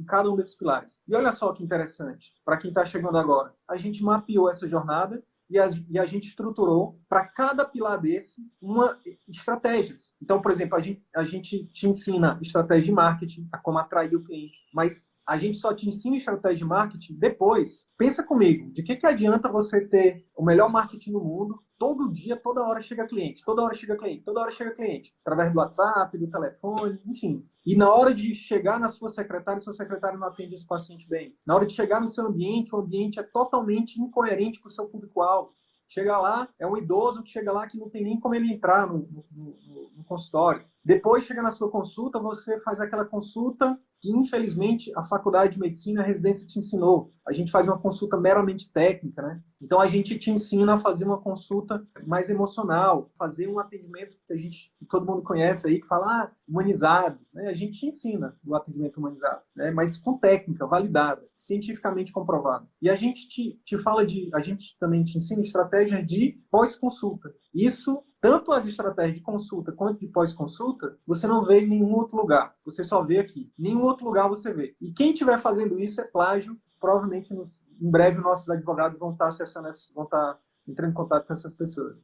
Speaker 1: E olha só que interessante, para quem está chegando agora. A gente mapeou essa jornada e a gente estruturou para cada pilar desse estratégias. Então, por exemplo, a gente te ensina estratégia de marketing, a como atrair o cliente, mas a gente só te ensina estratégia de marketing depois. Pensa comigo, de que adianta você ter o melhor marketing do mundo, todo dia, toda hora chega cliente, através do WhatsApp, do telefone, enfim. E na hora de chegar na sua secretária não atende esse paciente bem. Na hora de chegar no seu ambiente, o ambiente é totalmente incoerente com o seu público-alvo. Chega lá, é um idoso que chega lá que não tem nem como ele entrar no consultório. Depois chega na sua consulta, você faz aquela consulta que, infelizmente, a faculdade de medicina, a residência te ensinou. A gente faz uma consulta meramente técnica, né? Então, a gente te ensina a fazer uma consulta mais emocional, fazer um atendimento que todo mundo conhece aí, que fala, humanizado, né? A gente te ensina o atendimento humanizado, né? Mas com técnica, validada, cientificamente comprovada. E a gente a gente também te ensina estratégias de pós-consulta. Isso, tanto as estratégias de consulta quanto de pós-consulta, você não vê em nenhum outro lugar. Você só vê aqui. Em nenhum outro lugar você vê. E quem estiver fazendo isso é plágio. Provavelmente, em breve, nossos advogados vão estar entrando em contato com essas pessoas.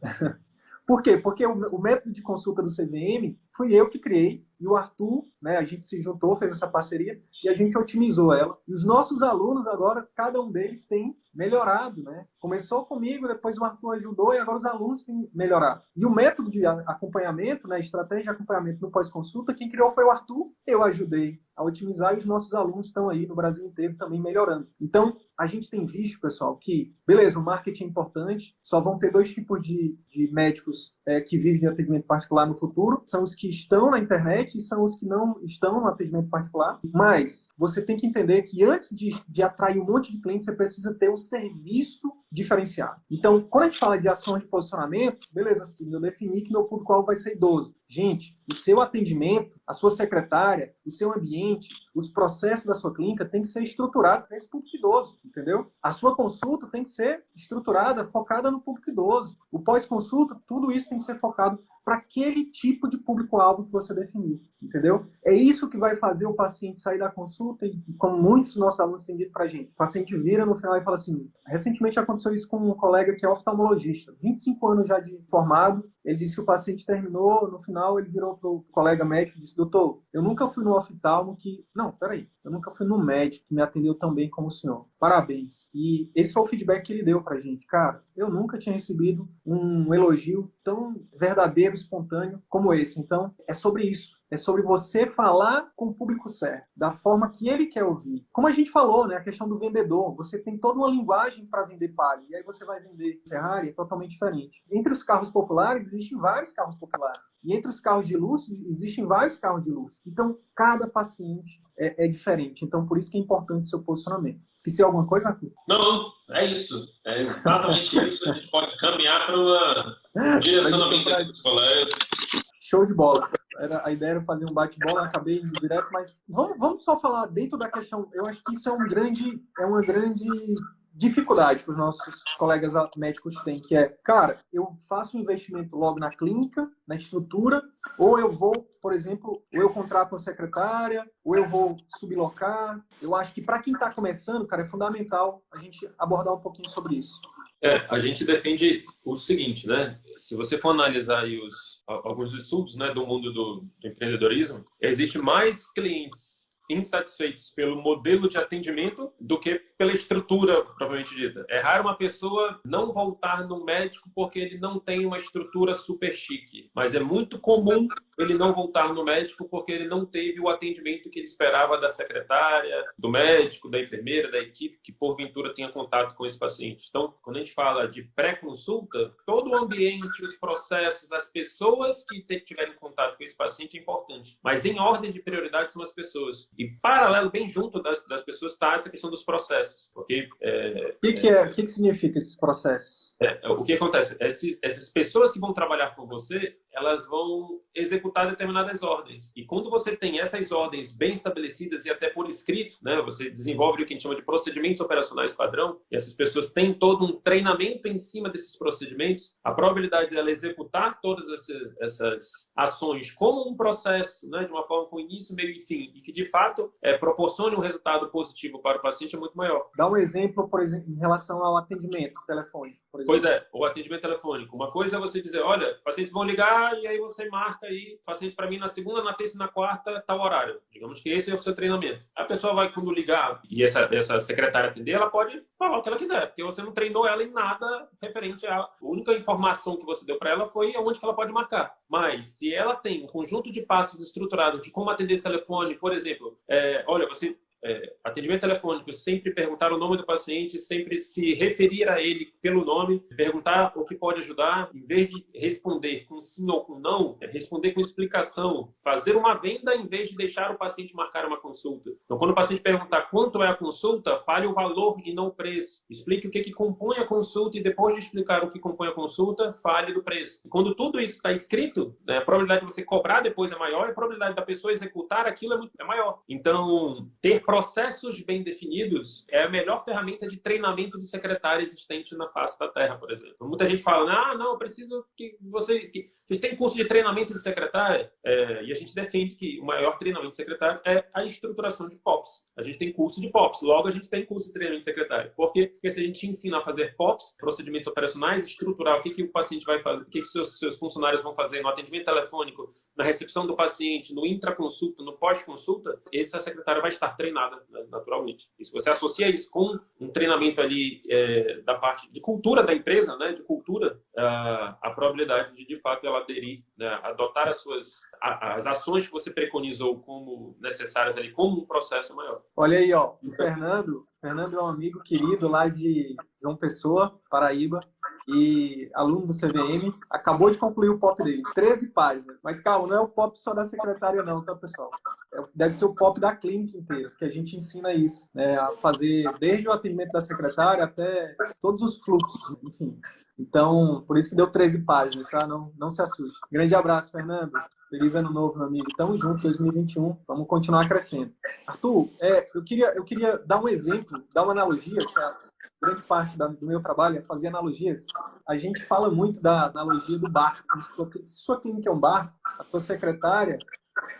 Speaker 1: Por quê? Porque o método de consulta do CVM fui eu que criei, e o Arthur, né, a gente se juntou, fez essa parceria, e a gente otimizou ela. E os nossos alunos agora, cada um deles tem melhorado, né? Começou comigo, depois o Arthur ajudou, e agora os alunos têm melhorado. E o método de acompanhamento, né, estratégia de acompanhamento no pós-consulta, quem criou foi o Arthur, eu ajudei a otimizar, e os nossos alunos estão aí no Brasil inteiro também melhorando. Então, a gente tem visto, pessoal, que, beleza, o marketing é importante, só vão ter dois tipos de médicos que vivem de atendimento particular no futuro, são os que estão na internet e são os que não estão no atendimento particular, mas você tem que entender que antes de atrair um monte de clientes, você precisa ter um serviço diferenciado. Então, quando a gente fala de ações de posicionamento, beleza, sim, eu defini que meu público-alvo vai ser idoso. Gente, o seu atendimento, a sua secretária, o seu ambiente, os processos da sua clínica tem que ser estruturado para esse público idoso, entendeu? A sua consulta tem que ser estruturada, focada no público idoso. O pós-consulta, tudo isso tem que ser focado para aquele tipo de público-alvo que você definiu, entendeu? É isso que vai fazer o paciente sair da consulta e, como muitos dos nossos alunos têm dito para a gente, o paciente vira no final e fala assim, recentemente aconteceu isso com um colega que é oftalmologista, 25 anos já de formado, ele disse que o paciente terminou, no final ele virou para o colega médico e disse, doutor, eu nunca fui no oftalmo eu nunca fui no médico que me atendeu tão bem como o senhor. Parabéns. E esse foi o feedback que ele deu pra gente. Cara, eu nunca tinha recebido um elogio tão verdadeiro, espontâneo como esse. Então, é sobre isso. É sobre você falar com o público certo, da forma que ele quer ouvir. Como a gente falou, né, a questão do vendedor. Você tem toda uma linguagem para vender Palio. E aí você vai vender Ferrari, é totalmente diferente. Entre os carros populares, existem vários carros populares. E entre os carros de luxo, existem vários carros de luxo. Então, cada paciente é diferente. Então, por isso que é importante o seu posicionamento. Esqueci alguma coisa, Arthur?
Speaker 2: Não, é isso. É exatamente isso. A gente pode caminhar para um direcionamento dos colegas.
Speaker 1: Show de bola. A ideia era fazer um bate-bola, acabei indo direto, mas vamos só falar dentro da questão. Eu acho que isso é uma grande dificuldade que os nossos colegas médicos têm, que é, cara, eu faço um investimento logo na clínica, na estrutura, ou eu vou, por exemplo, ou eu contrato uma secretária, ou eu vou sublocar. Eu acho que para quem está começando, cara, é fundamental a gente abordar um pouquinho sobre isso.
Speaker 3: A gente defende o seguinte, né? Se você for analisar aí alguns estudos, né, do mundo do empreendedorismo, existe mais clientes insatisfeitos pelo modelo de atendimento do que pela estrutura propriamente dita. É raro uma pessoa não voltar no médico porque ele não tem uma estrutura super chique, mas é muito comum ele não voltar no médico porque ele não teve o atendimento que ele esperava da secretária, do médico, da enfermeira, da equipe que porventura tenha contato com esse paciente. Então, quando a gente fala de pré-consulta, todo o ambiente, os processos, as pessoas que tiverem contato com esse paciente é importante, mas em ordem de prioridade são as pessoas. E paralelo, bem junto das pessoas, está essa questão dos processos. Porque,
Speaker 1: o que significa esses processos?
Speaker 3: O que acontece? Essas pessoas que vão trabalhar com você, elas vão executar determinadas ordens. E quando você tem essas ordens bem estabelecidas e até por escrito, né, você desenvolve o que a gente chama de procedimentos operacionais padrão, e essas pessoas têm todo um treinamento em cima desses procedimentos, a probabilidade dela executar todas essas ações como um processo, né, de uma forma com início, meio e fim, e que de fato proporcione um resultado positivo para o paciente é muito maior.
Speaker 1: Dá um exemplo, por exemplo, em relação ao atendimento telefônico, por exemplo.
Speaker 3: Pois é, o atendimento telefônico. Uma coisa é você dizer, olha, pacientes vão ligar e aí você marca aí, paciente para mim na segunda, na terça e na quarta, tal horário. Digamos que esse é o seu treinamento. A pessoa vai, quando ligar e essa secretária atender, ela pode falar o que ela quiser, porque você não treinou ela em nada referente a... A única informação que você deu para ela foi onde que ela pode marcar. Mas, se ela tem um conjunto de passos estruturados de como atender esse telefone, por exemplo, olha, você... atendimento telefônico, sempre perguntar o nome do paciente, sempre se referir a ele pelo nome, perguntar o que pode ajudar, em vez de responder com sim ou com não, responder com explicação, fazer uma venda em vez de deixar o paciente marcar uma consulta. Então, quando o paciente perguntar quanto é a consulta, fale o valor e não o preço. Explique o que compõe a consulta e depois de explicar o que compõe a consulta, fale do preço. E quando tudo isso está escrito, né, a probabilidade de você cobrar depois é maior e a probabilidade da pessoa executar aquilo é maior. Então, ter processos bem definidos é a melhor ferramenta de treinamento de secretária existente na face da Terra, por exemplo. Muita gente fala, não, eu preciso que vocês têm curso de treinamento de secretária? E a gente defende que o maior treinamento de secretária é a estruturação de POPs. A gente tem curso de POPs, logo a gente tem curso de treinamento de secretária. Por quê? Porque se a gente ensina a fazer POPs, procedimentos operacionais, estruturar o que o paciente vai fazer, o que seus funcionários vão fazer no atendimento telefônico, na recepção do paciente, no intraconsulta, no pós-consulta, essa secretária vai estar treinada naturalmente. E se você associa isso com um treinamento ali da parte de cultura da empresa, né, de cultura, a probabilidade de fato ela aderir, né, adotar as ações que você preconizou como necessárias ali, como um processo maior.
Speaker 1: Olha aí, ó, o Fernando é um amigo querido lá de João Pessoa, Paraíba, e aluno do CVM, acabou de concluir o POP dele, 13 páginas. Mas calma, não é o POP só da secretária não, tá, pessoal? Deve ser o POP da clínica inteira, porque a gente ensina isso, né, a fazer desde o atendimento da secretária até todos os fluxos, enfim. Então, por isso que deu 13 páginas, tá? Não se assuste. Grande abraço, Fernando. Feliz ano novo, meu amigo. Tamo junto, 2021. Vamos continuar crescendo. Arthur, eu queria dar um exemplo, dar uma analogia, que a grande parte do meu trabalho é fazer analogias. A gente fala muito da analogia do barco. Se sua clínica é um barco, a sua secretária,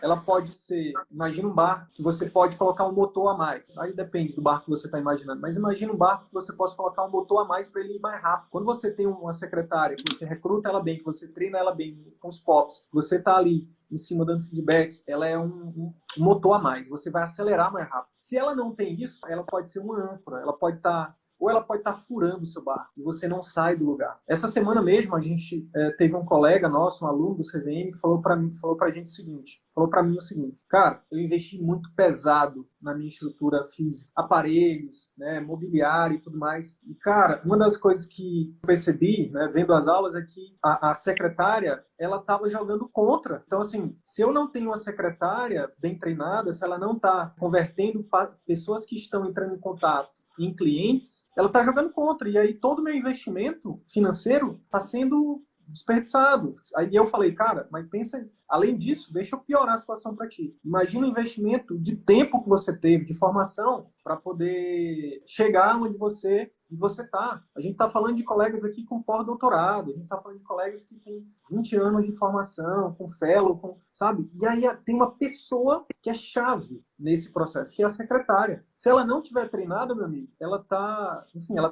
Speaker 1: ela pode ser, imagina um barco que você pode colocar um motor a mais. Aí depende do barco que você está imaginando. Mas imagina um barco que você possa colocar um motor a mais para ele ir mais rápido. Quando você tem uma secretária, que você recruta ela bem, que você treina ela bem com os POPs, você está ali em cima dando feedback, ela é um motor a mais. Você vai acelerar mais rápido. Se ela não tem isso, ela pode ser uma âncora. Ela pode estar... ou ela pode estar furando o seu barco e você não sai do lugar. Essa semana mesmo, a gente teve um colega nosso, um aluno do CVM, que falou para mim o seguinte, cara, eu investi muito pesado na minha estrutura física, aparelhos, né, mobiliário e tudo mais. E, cara, uma das coisas que eu percebi, né, vendo as aulas, é que a secretária, ela estava jogando contra. Então, assim, se eu não tenho uma secretária bem treinada, se ela não está convertendo pessoas que estão entrando em contato em clientes, ela está jogando contra. E aí todo o meu investimento financeiro está sendo desperdiçado. Aí eu falei, cara, mas pensa, além disso, deixa eu piorar a situação para ti. Imagina o investimento de tempo que você teve, de formação, para poder chegar onde você está. A gente está falando de colegas aqui com pós-doutorado, a gente está falando de colegas que têm 20 anos de formação, com fellow, sabe? E aí tem uma pessoa que é chave nesse processo, que é a secretária. Se ela não tiver treinada, meu amigo, ela está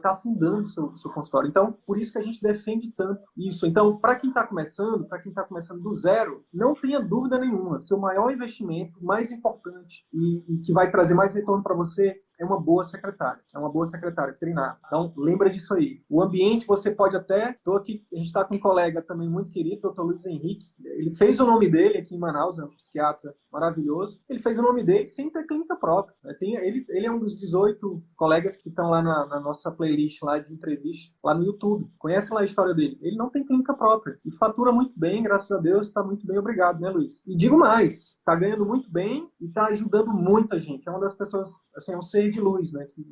Speaker 1: afundando o seu consultório. Então, por isso que a gente defende tanto isso. Então, para quem está começando do zero, não tenha dúvida nenhuma, seu maior investimento, mais importante e que vai trazer mais retorno para você é uma boa secretária. É uma boa secretária treinar. Então, lembra disso aí. O ambiente, você pode até... a gente está com um colega também muito querido, o Dr. Luiz Henrique. Ele fez o nome dele aqui em Manaus, é um psiquiatra maravilhoso. Ele fez o nome dele sem ter clínica própria. Ele é um dos 18 colegas que estão lá na nossa playlist lá de entrevista, lá no YouTube. Conhece lá a história dele. Ele não tem clínica própria e fatura muito bem, graças a Deus, está muito bem, obrigado, né, Luiz? E digo mais, está ganhando muito bem e está ajudando muita gente. É uma das pessoas, assim, é um ser de luz, né, que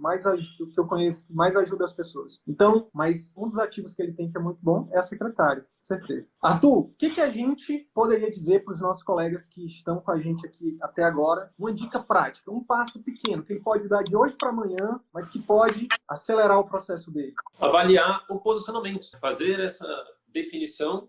Speaker 1: eu conheço, que mais ajuda as pessoas. Então, mas um dos ativos que ele tem que é muito bom é a secretária, certeza. Arthur, o que a gente poderia dizer para os nossos colegas que estão com a gente aqui até agora? Uma dica prática, um passo pequeno, que ele pode dar de hoje para amanhã, mas que pode acelerar o processo dele.
Speaker 3: Avaliar o posicionamento, fazer essa definição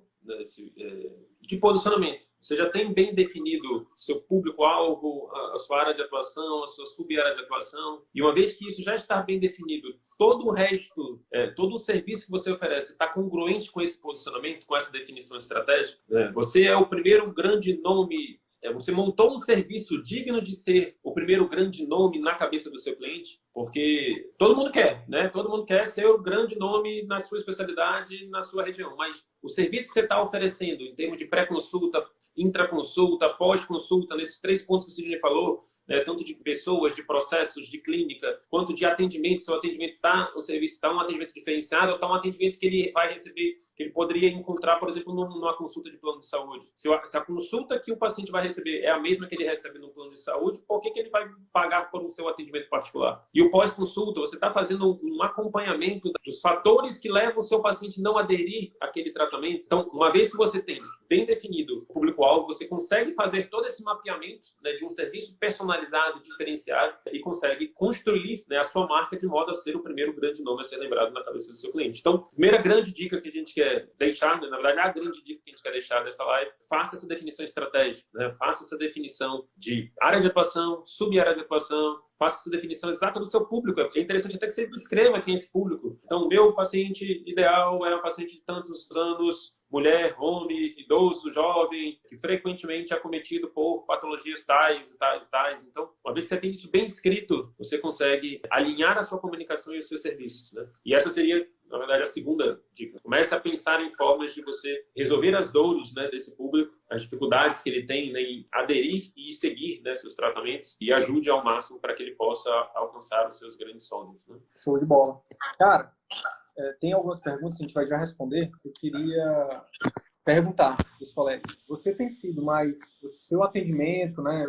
Speaker 3: de posicionamento. Você já tem bem definido seu público-alvo, a sua área de atuação, a sua sub-área de atuação. E uma vez que isso já está bem definido, todo o resto, todo o serviço que você oferece está congruente com esse posicionamento, com essa definição estratégica. Você é o primeiro grande nome. Você montou um serviço digno de ser o primeiro grande nome na cabeça do seu cliente, porque todo mundo quer, né? Todo mundo quer ser o grande nome na sua especialidade, na sua região. Mas o serviço que você está oferecendo, em termos de pré-consulta, intraconsulta, pós-consulta, nesses 3 pontos que o Sidney falou, né, tanto de pessoas, de processos, de clínica, quanto de atendimento. Seu atendimento está, o serviço está um atendimento diferenciado ou está um atendimento que ele vai receber, que ele poderia encontrar, por exemplo, numa consulta de plano de saúde. Se a consulta que o paciente vai receber é a mesma que ele recebe no plano de saúde, por que ele vai pagar por o seu atendimento particular? E o pós-consulta, você está fazendo um acompanhamento dos fatores que levam o seu paciente não aderir àquele tratamento. Então, uma vez que você tem bem definido o público-alvo, você consegue fazer todo esse mapeamento, né, de um serviço personalizado, diferenciado, e consegue construir, né, a sua marca de modo a ser o primeiro grande nome a ser lembrado na cabeça do seu cliente. Então, primeira grande dica que a gente quer deixar, né, na verdade, a grande dica que a gente quer deixar dessa live, faça essa definição estratégica, né, faça essa definição de área de atuação, sub-área de atuação, faça essa definição exata do seu público. É interessante até que você descreva quem é esse público. Então, o meu paciente ideal é um paciente de tantos anos, mulher, homem, idoso, jovem, que frequentemente é acometido por patologias tais e tais e tais. Então, uma vez que você tem isso bem escrito, você consegue alinhar a sua comunicação e os seus serviços, né? E essa seria, na verdade, a segunda dica. Comece a pensar em formas de você resolver as dores, né, desse público, as dificuldades que ele tem, né, em aderir e seguir, né, seus tratamentos, e ajude ao máximo para que ele possa alcançar os seus grandes sonhos, né?
Speaker 1: Show de bola. Cara, tem algumas perguntas que a gente vai já responder. Eu queria perguntar dos colegas. Você tem sido mais, o seu atendimento, né?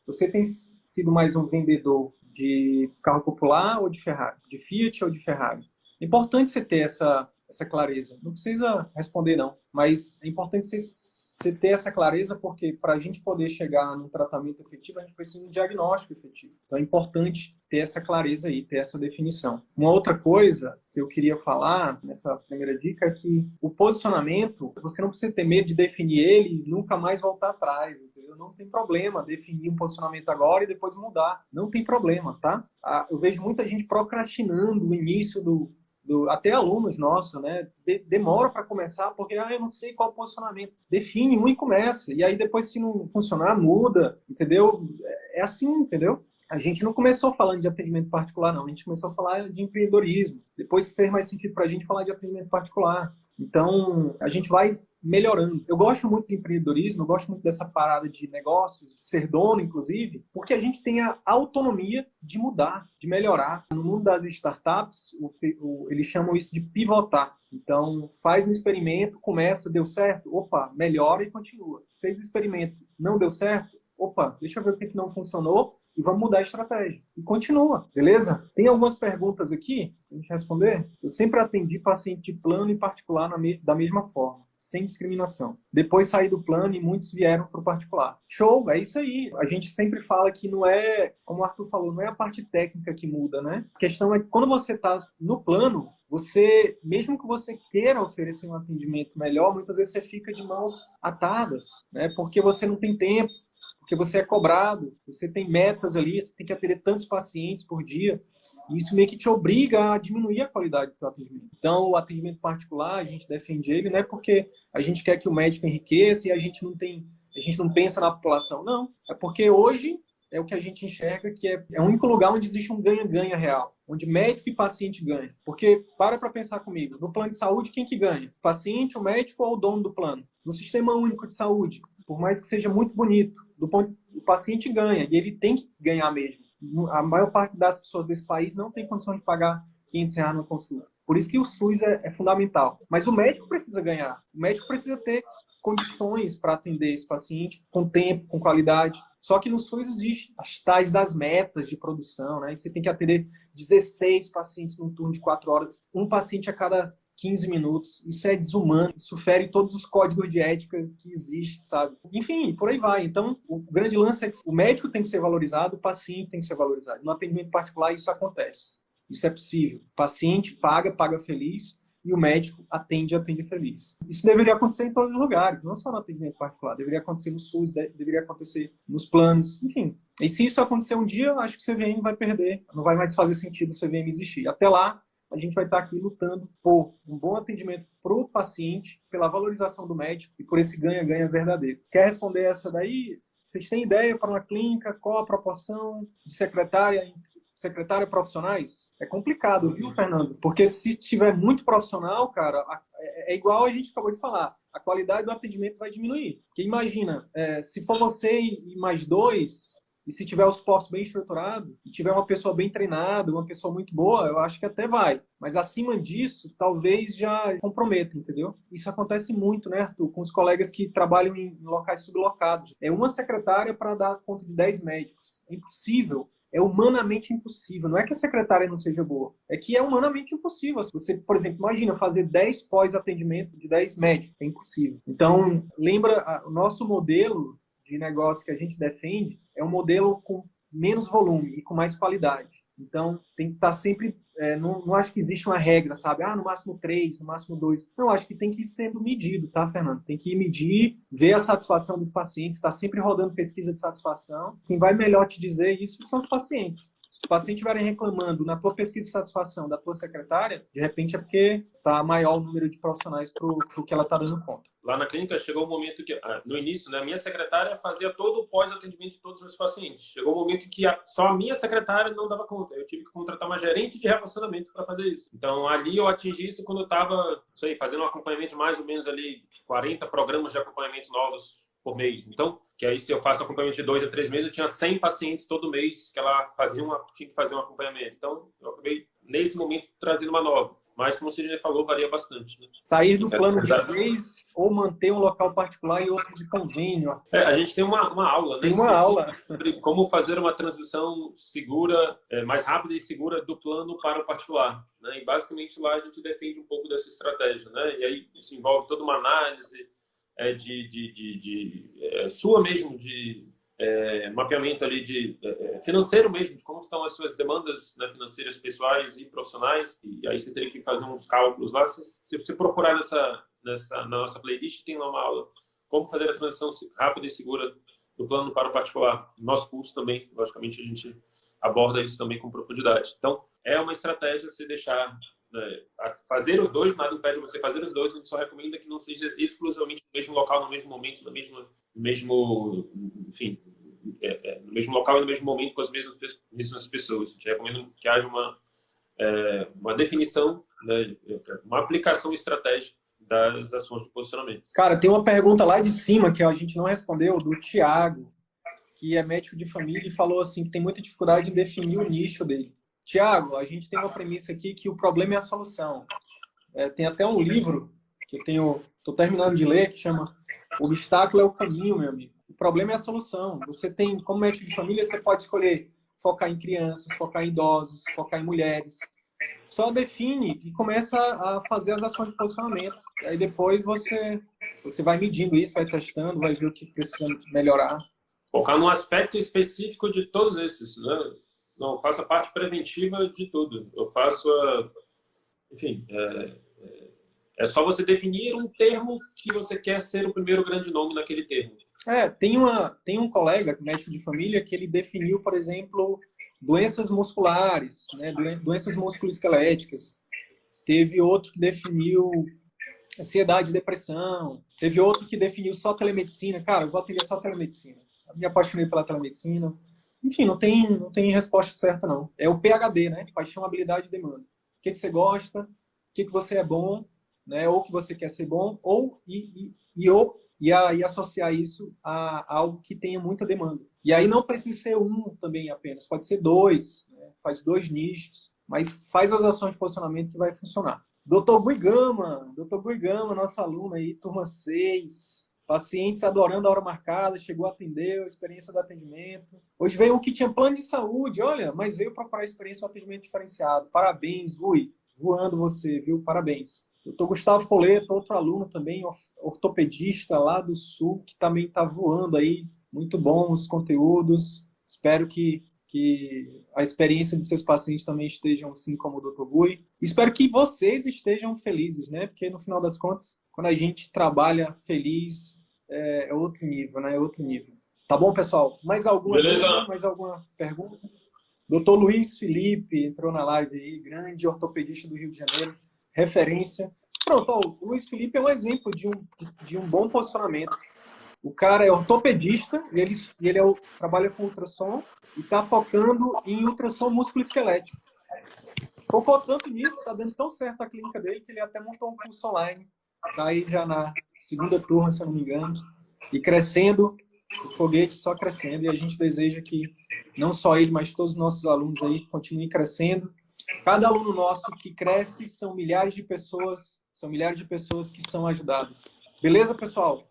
Speaker 1: Você tem sido mais um vendedor de carro popular ou de Ferrari? De Fiat ou de Ferrari? É importante você ter essa clareza. Não precisa responder, não. Mas é importante você ter essa clareza, porque para a gente poder chegar num tratamento efetivo, a gente precisa de um diagnóstico efetivo. Então é importante ter essa clareza aí, ter essa definição. Uma outra coisa que eu queria falar nessa primeira dica é que o posicionamento, você não precisa ter medo de definir ele e nunca mais voltar atrás, entendeu? Não tem problema definir um posicionamento agora e depois mudar. Não tem problema, tá? Eu vejo muita gente procrastinando o início até alunos nossos, né? Demora para começar porque eu não sei qual posicionamento. Define um e começa. E aí depois, se não funcionar, muda, entendeu? É assim, entendeu? A gente não começou falando de atendimento particular, não. A gente começou a falar de empreendedorismo. Depois fez mais sentido para a gente falar de atendimento particular. Então, a gente vai melhorando. Eu gosto muito de empreendedorismo, eu gosto muito dessa parada de negócios, de ser dono, inclusive, porque a gente tem a autonomia de mudar, de melhorar. No mundo das startups, eles chamam isso de pivotar. Então, faz um experimento, começa, deu certo, opa, melhora e continua. Fez o experimento, não deu certo, opa, deixa eu ver o que não funcionou e vamos mudar a estratégia. E continua, beleza? Tem algumas perguntas aqui pra gente responder. Eu sempre atendi paciente de plano e particular da mesma forma, sem discriminação. Depois saí do plano e muitos vieram para o particular. Show, é isso aí. A gente sempre fala que não é, como o Arthur falou, não é a parte técnica que muda, né? A questão é que quando você está no plano, você, mesmo que você queira oferecer um atendimento melhor, muitas vezes você fica de mãos atadas, né? Porque você não tem tempo, porque você é cobrado, você tem metas ali, você tem que atender tantos pacientes por dia, e isso meio que te obriga a diminuir a qualidade do seu atendimento. Então, o atendimento particular, a gente defende ele, não é porque a gente quer que o médico enriqueça e a gente não pensa na população, não. É porque hoje é o que a gente enxerga que é o único lugar onde existe um ganha-ganha real, onde médico e paciente ganham. Porque, para pensar comigo, no plano de saúde, quem que ganha? O paciente, o médico ou o dono do plano? No sistema único de saúde, por mais que seja muito bonito, o paciente ganha, e ele tem que ganhar mesmo. A maior parte das pessoas desse país não tem condição de pagar R$ 500 numa consulta. Por isso que o SUS é fundamental. Mas o médico precisa ganhar. O médico precisa ter condições para atender esse paciente com tempo, com qualidade. Só que no SUS existe as tais das metas de produção, né? E você tem que atender 16 pacientes num turno de 4 horas, um paciente a cada 15 minutos. Isso é desumano, isso fere todos os códigos de ética que existem, sabe? Enfim, por aí vai. Então, o grande lance é que o médico tem que ser valorizado, o paciente tem que ser valorizado. No atendimento particular, isso acontece. Isso é possível. O paciente paga, paga feliz, e o médico atende, atende feliz. Isso deveria acontecer em todos os lugares, não só no atendimento particular. Deveria acontecer no SUS, deveria acontecer nos planos, enfim. E se isso acontecer um dia, eu acho que o CVM vai perder. Não vai mais fazer sentido o CVM existir. Até lá, a gente vai estar aqui lutando por um bom atendimento para o paciente, pela valorização do médico e por esse ganha-ganha verdadeiro. Quer responder essa daí? Vocês têm ideia para uma clínica? Qual a proporção de secretária profissionais? É complicado, viu, Fernando? Porque se tiver muito profissional, cara, é igual a gente acabou de falar. A qualidade do atendimento vai diminuir. Porque imagina, se for você e mais dois, e se tiver os postos bem estruturados, e tiver uma pessoa bem treinada, uma pessoa muito boa, eu acho que até vai. Mas acima disso, talvez já comprometa, entendeu? Isso acontece muito, né, Arthur? Com os colegas que trabalham em locais sublocados. É uma secretária para dar conta de 10 médicos. É impossível. É humanamente impossível. Não é que a secretária não seja boa. É que é humanamente impossível. Você, por exemplo, imagina fazer 10 pós-atendimento de 10 médicos. É impossível. Então, lembra, o nosso modelo de negócio que a gente defende é um modelo com menos volume e com mais qualidade. Então, tem que estar sempre... não acho que existe uma regra, sabe? No máximo 3, no máximo 2. Não, acho que tem que ir sendo medido, tá, Fernando? Tem que ir medir, ver a satisfação dos pacientes, está sempre rodando pesquisa de satisfação. Quem vai melhor te dizer isso são os pacientes. Se os pacientes estiverem reclamando na tua pesquisa de satisfação da tua secretária, de repente é porque está maior o número de profissionais para o que ela está dando conta.
Speaker 3: Lá na clínica chegou um momento que, no início, né, a minha secretária fazia todo o pós-atendimento de todos os meus pacientes. Chegou um momento que só a minha secretária não dava conta. Eu tive que contratar uma gerente de relacionamento para fazer isso. Então, ali eu atingi isso quando eu estava, fazendo um acompanhamento de mais ou menos ali 40 programas de acompanhamento novos por mês. Então, que aí se eu faço acompanhamento de 2 a 3 meses, eu tinha 100 pacientes todo mês que ela tinha que fazer um acompanhamento. Então, eu acabei, nesse momento, trazendo uma nova. Mas, como o Sidney falou, varia bastante. Né?
Speaker 1: Sair do plano de vez ou manter um local particular e outro de convênio.
Speaker 3: A gente tem uma aula, né?
Speaker 1: Tem uma aula.
Speaker 3: Sobre como fazer uma transição segura, mais rápida e segura do plano para o particular. Né? E, basicamente, lá a gente defende um pouco dessa estratégia. Né? E aí, isso envolve toda uma análise sua mesmo, de mapeamento ali financeiro mesmo, de como estão as suas demandas, né, financeiras pessoais e profissionais. E aí você teria que fazer uns cálculos lá. Se você procurar na nossa playlist, tem lá uma aula como fazer a transição rápida e segura do plano para o particular. No nosso curso também, logicamente, a gente aborda isso também com profundidade. Então, é uma estratégia você deixar... fazer os dois, nada impede você fazer os dois, a gente só recomenda que não seja exclusivamente no mesmo local, no mesmo momento, no mesmo enfim, no mesmo local e no mesmo momento com as mesmas pessoas. A gente recomenda que haja uma definição, né, uma aplicação estratégica das ações de posicionamento.
Speaker 1: Cara, tem uma pergunta lá de cima que a gente não respondeu, do Thiago, que é médico de família e falou assim que tem muita dificuldade em definir o nicho dele. Tiago, a gente tem uma premissa aqui que o problema é a solução. Tem até um livro que eu estou terminando de ler, que chama O Obstáculo é o Caminho, meu amigo. O problema é a solução. Você tem, como médico de família, você pode escolher focar em crianças, focar em idosos, focar em mulheres. Só define e começa a fazer as ações de posicionamento. Aí depois você vai medindo isso, vai testando, vai ver o que precisa melhorar.
Speaker 3: Focar num aspecto específico de todos esses, né? Não, eu faço a parte preventiva de tudo. Eu faço enfim, é só você definir um termo que você quer ser o primeiro grande nome naquele termo.
Speaker 1: Tem um colega, médico de família, que ele definiu, por exemplo, doenças musculares, né, doenças musculoesqueléticas. Teve outro que definiu ansiedade e depressão. Teve outro que definiu só telemedicina. Cara, eu vou atender só telemedicina. Eu me apaixonei pela telemedicina. Enfim, não tem resposta certa, não. É o PHD, né? Paixão, habilidade e demanda. O que você gosta, o que você é bom, né? Ou que você quer ser bom, ou e associar isso a algo que tenha muita demanda. E aí não precisa ser um também apenas, pode ser dois, né? Faz 2 nichos, mas faz as ações de posicionamento que vai funcionar. Dr. Guigama, nosso aluno aí, turma 6, pacientes adorando a hora marcada, chegou a atender, a experiência do atendimento. Hoje veio um que tinha plano de saúde, olha, mas veio procurar a experiência do atendimento diferenciado. Parabéns, Rui, voando você, viu? Parabéns. Dr. Gustavo Poleto, outro aluno também, ortopedista lá do Sul, que também está voando aí. Muito bom os conteúdos. Espero que a experiência de seus pacientes também estejam assim como o Dr. Gui. Espero que vocês estejam felizes, né? Porque no final das contas, quando a gente trabalha feliz, é outro nível, né? É outro nível. Tá bom, pessoal? Mais alguma dúvida? Mais alguma pergunta? Dr. Luiz Felipe entrou na live aí, grande ortopedista do Rio de Janeiro, referência. Pronto, ó, o Luiz Felipe é um exemplo de um bom posicionamento. O cara é ortopedista, e ele trabalha com ultrassom e está focando em ultrassom músculo-esquelético. Focou tanto nisso, está dando tão certo a clínica dele, que ele até montou um curso online. Está aí já na 2ª turma, se eu não me engano. E crescendo, o foguete só crescendo. E a gente deseja que não só ele, mas todos os nossos alunos aí continuem crescendo. Cada aluno nosso que cresce são milhares de pessoas que são ajudadas. Beleza, pessoal?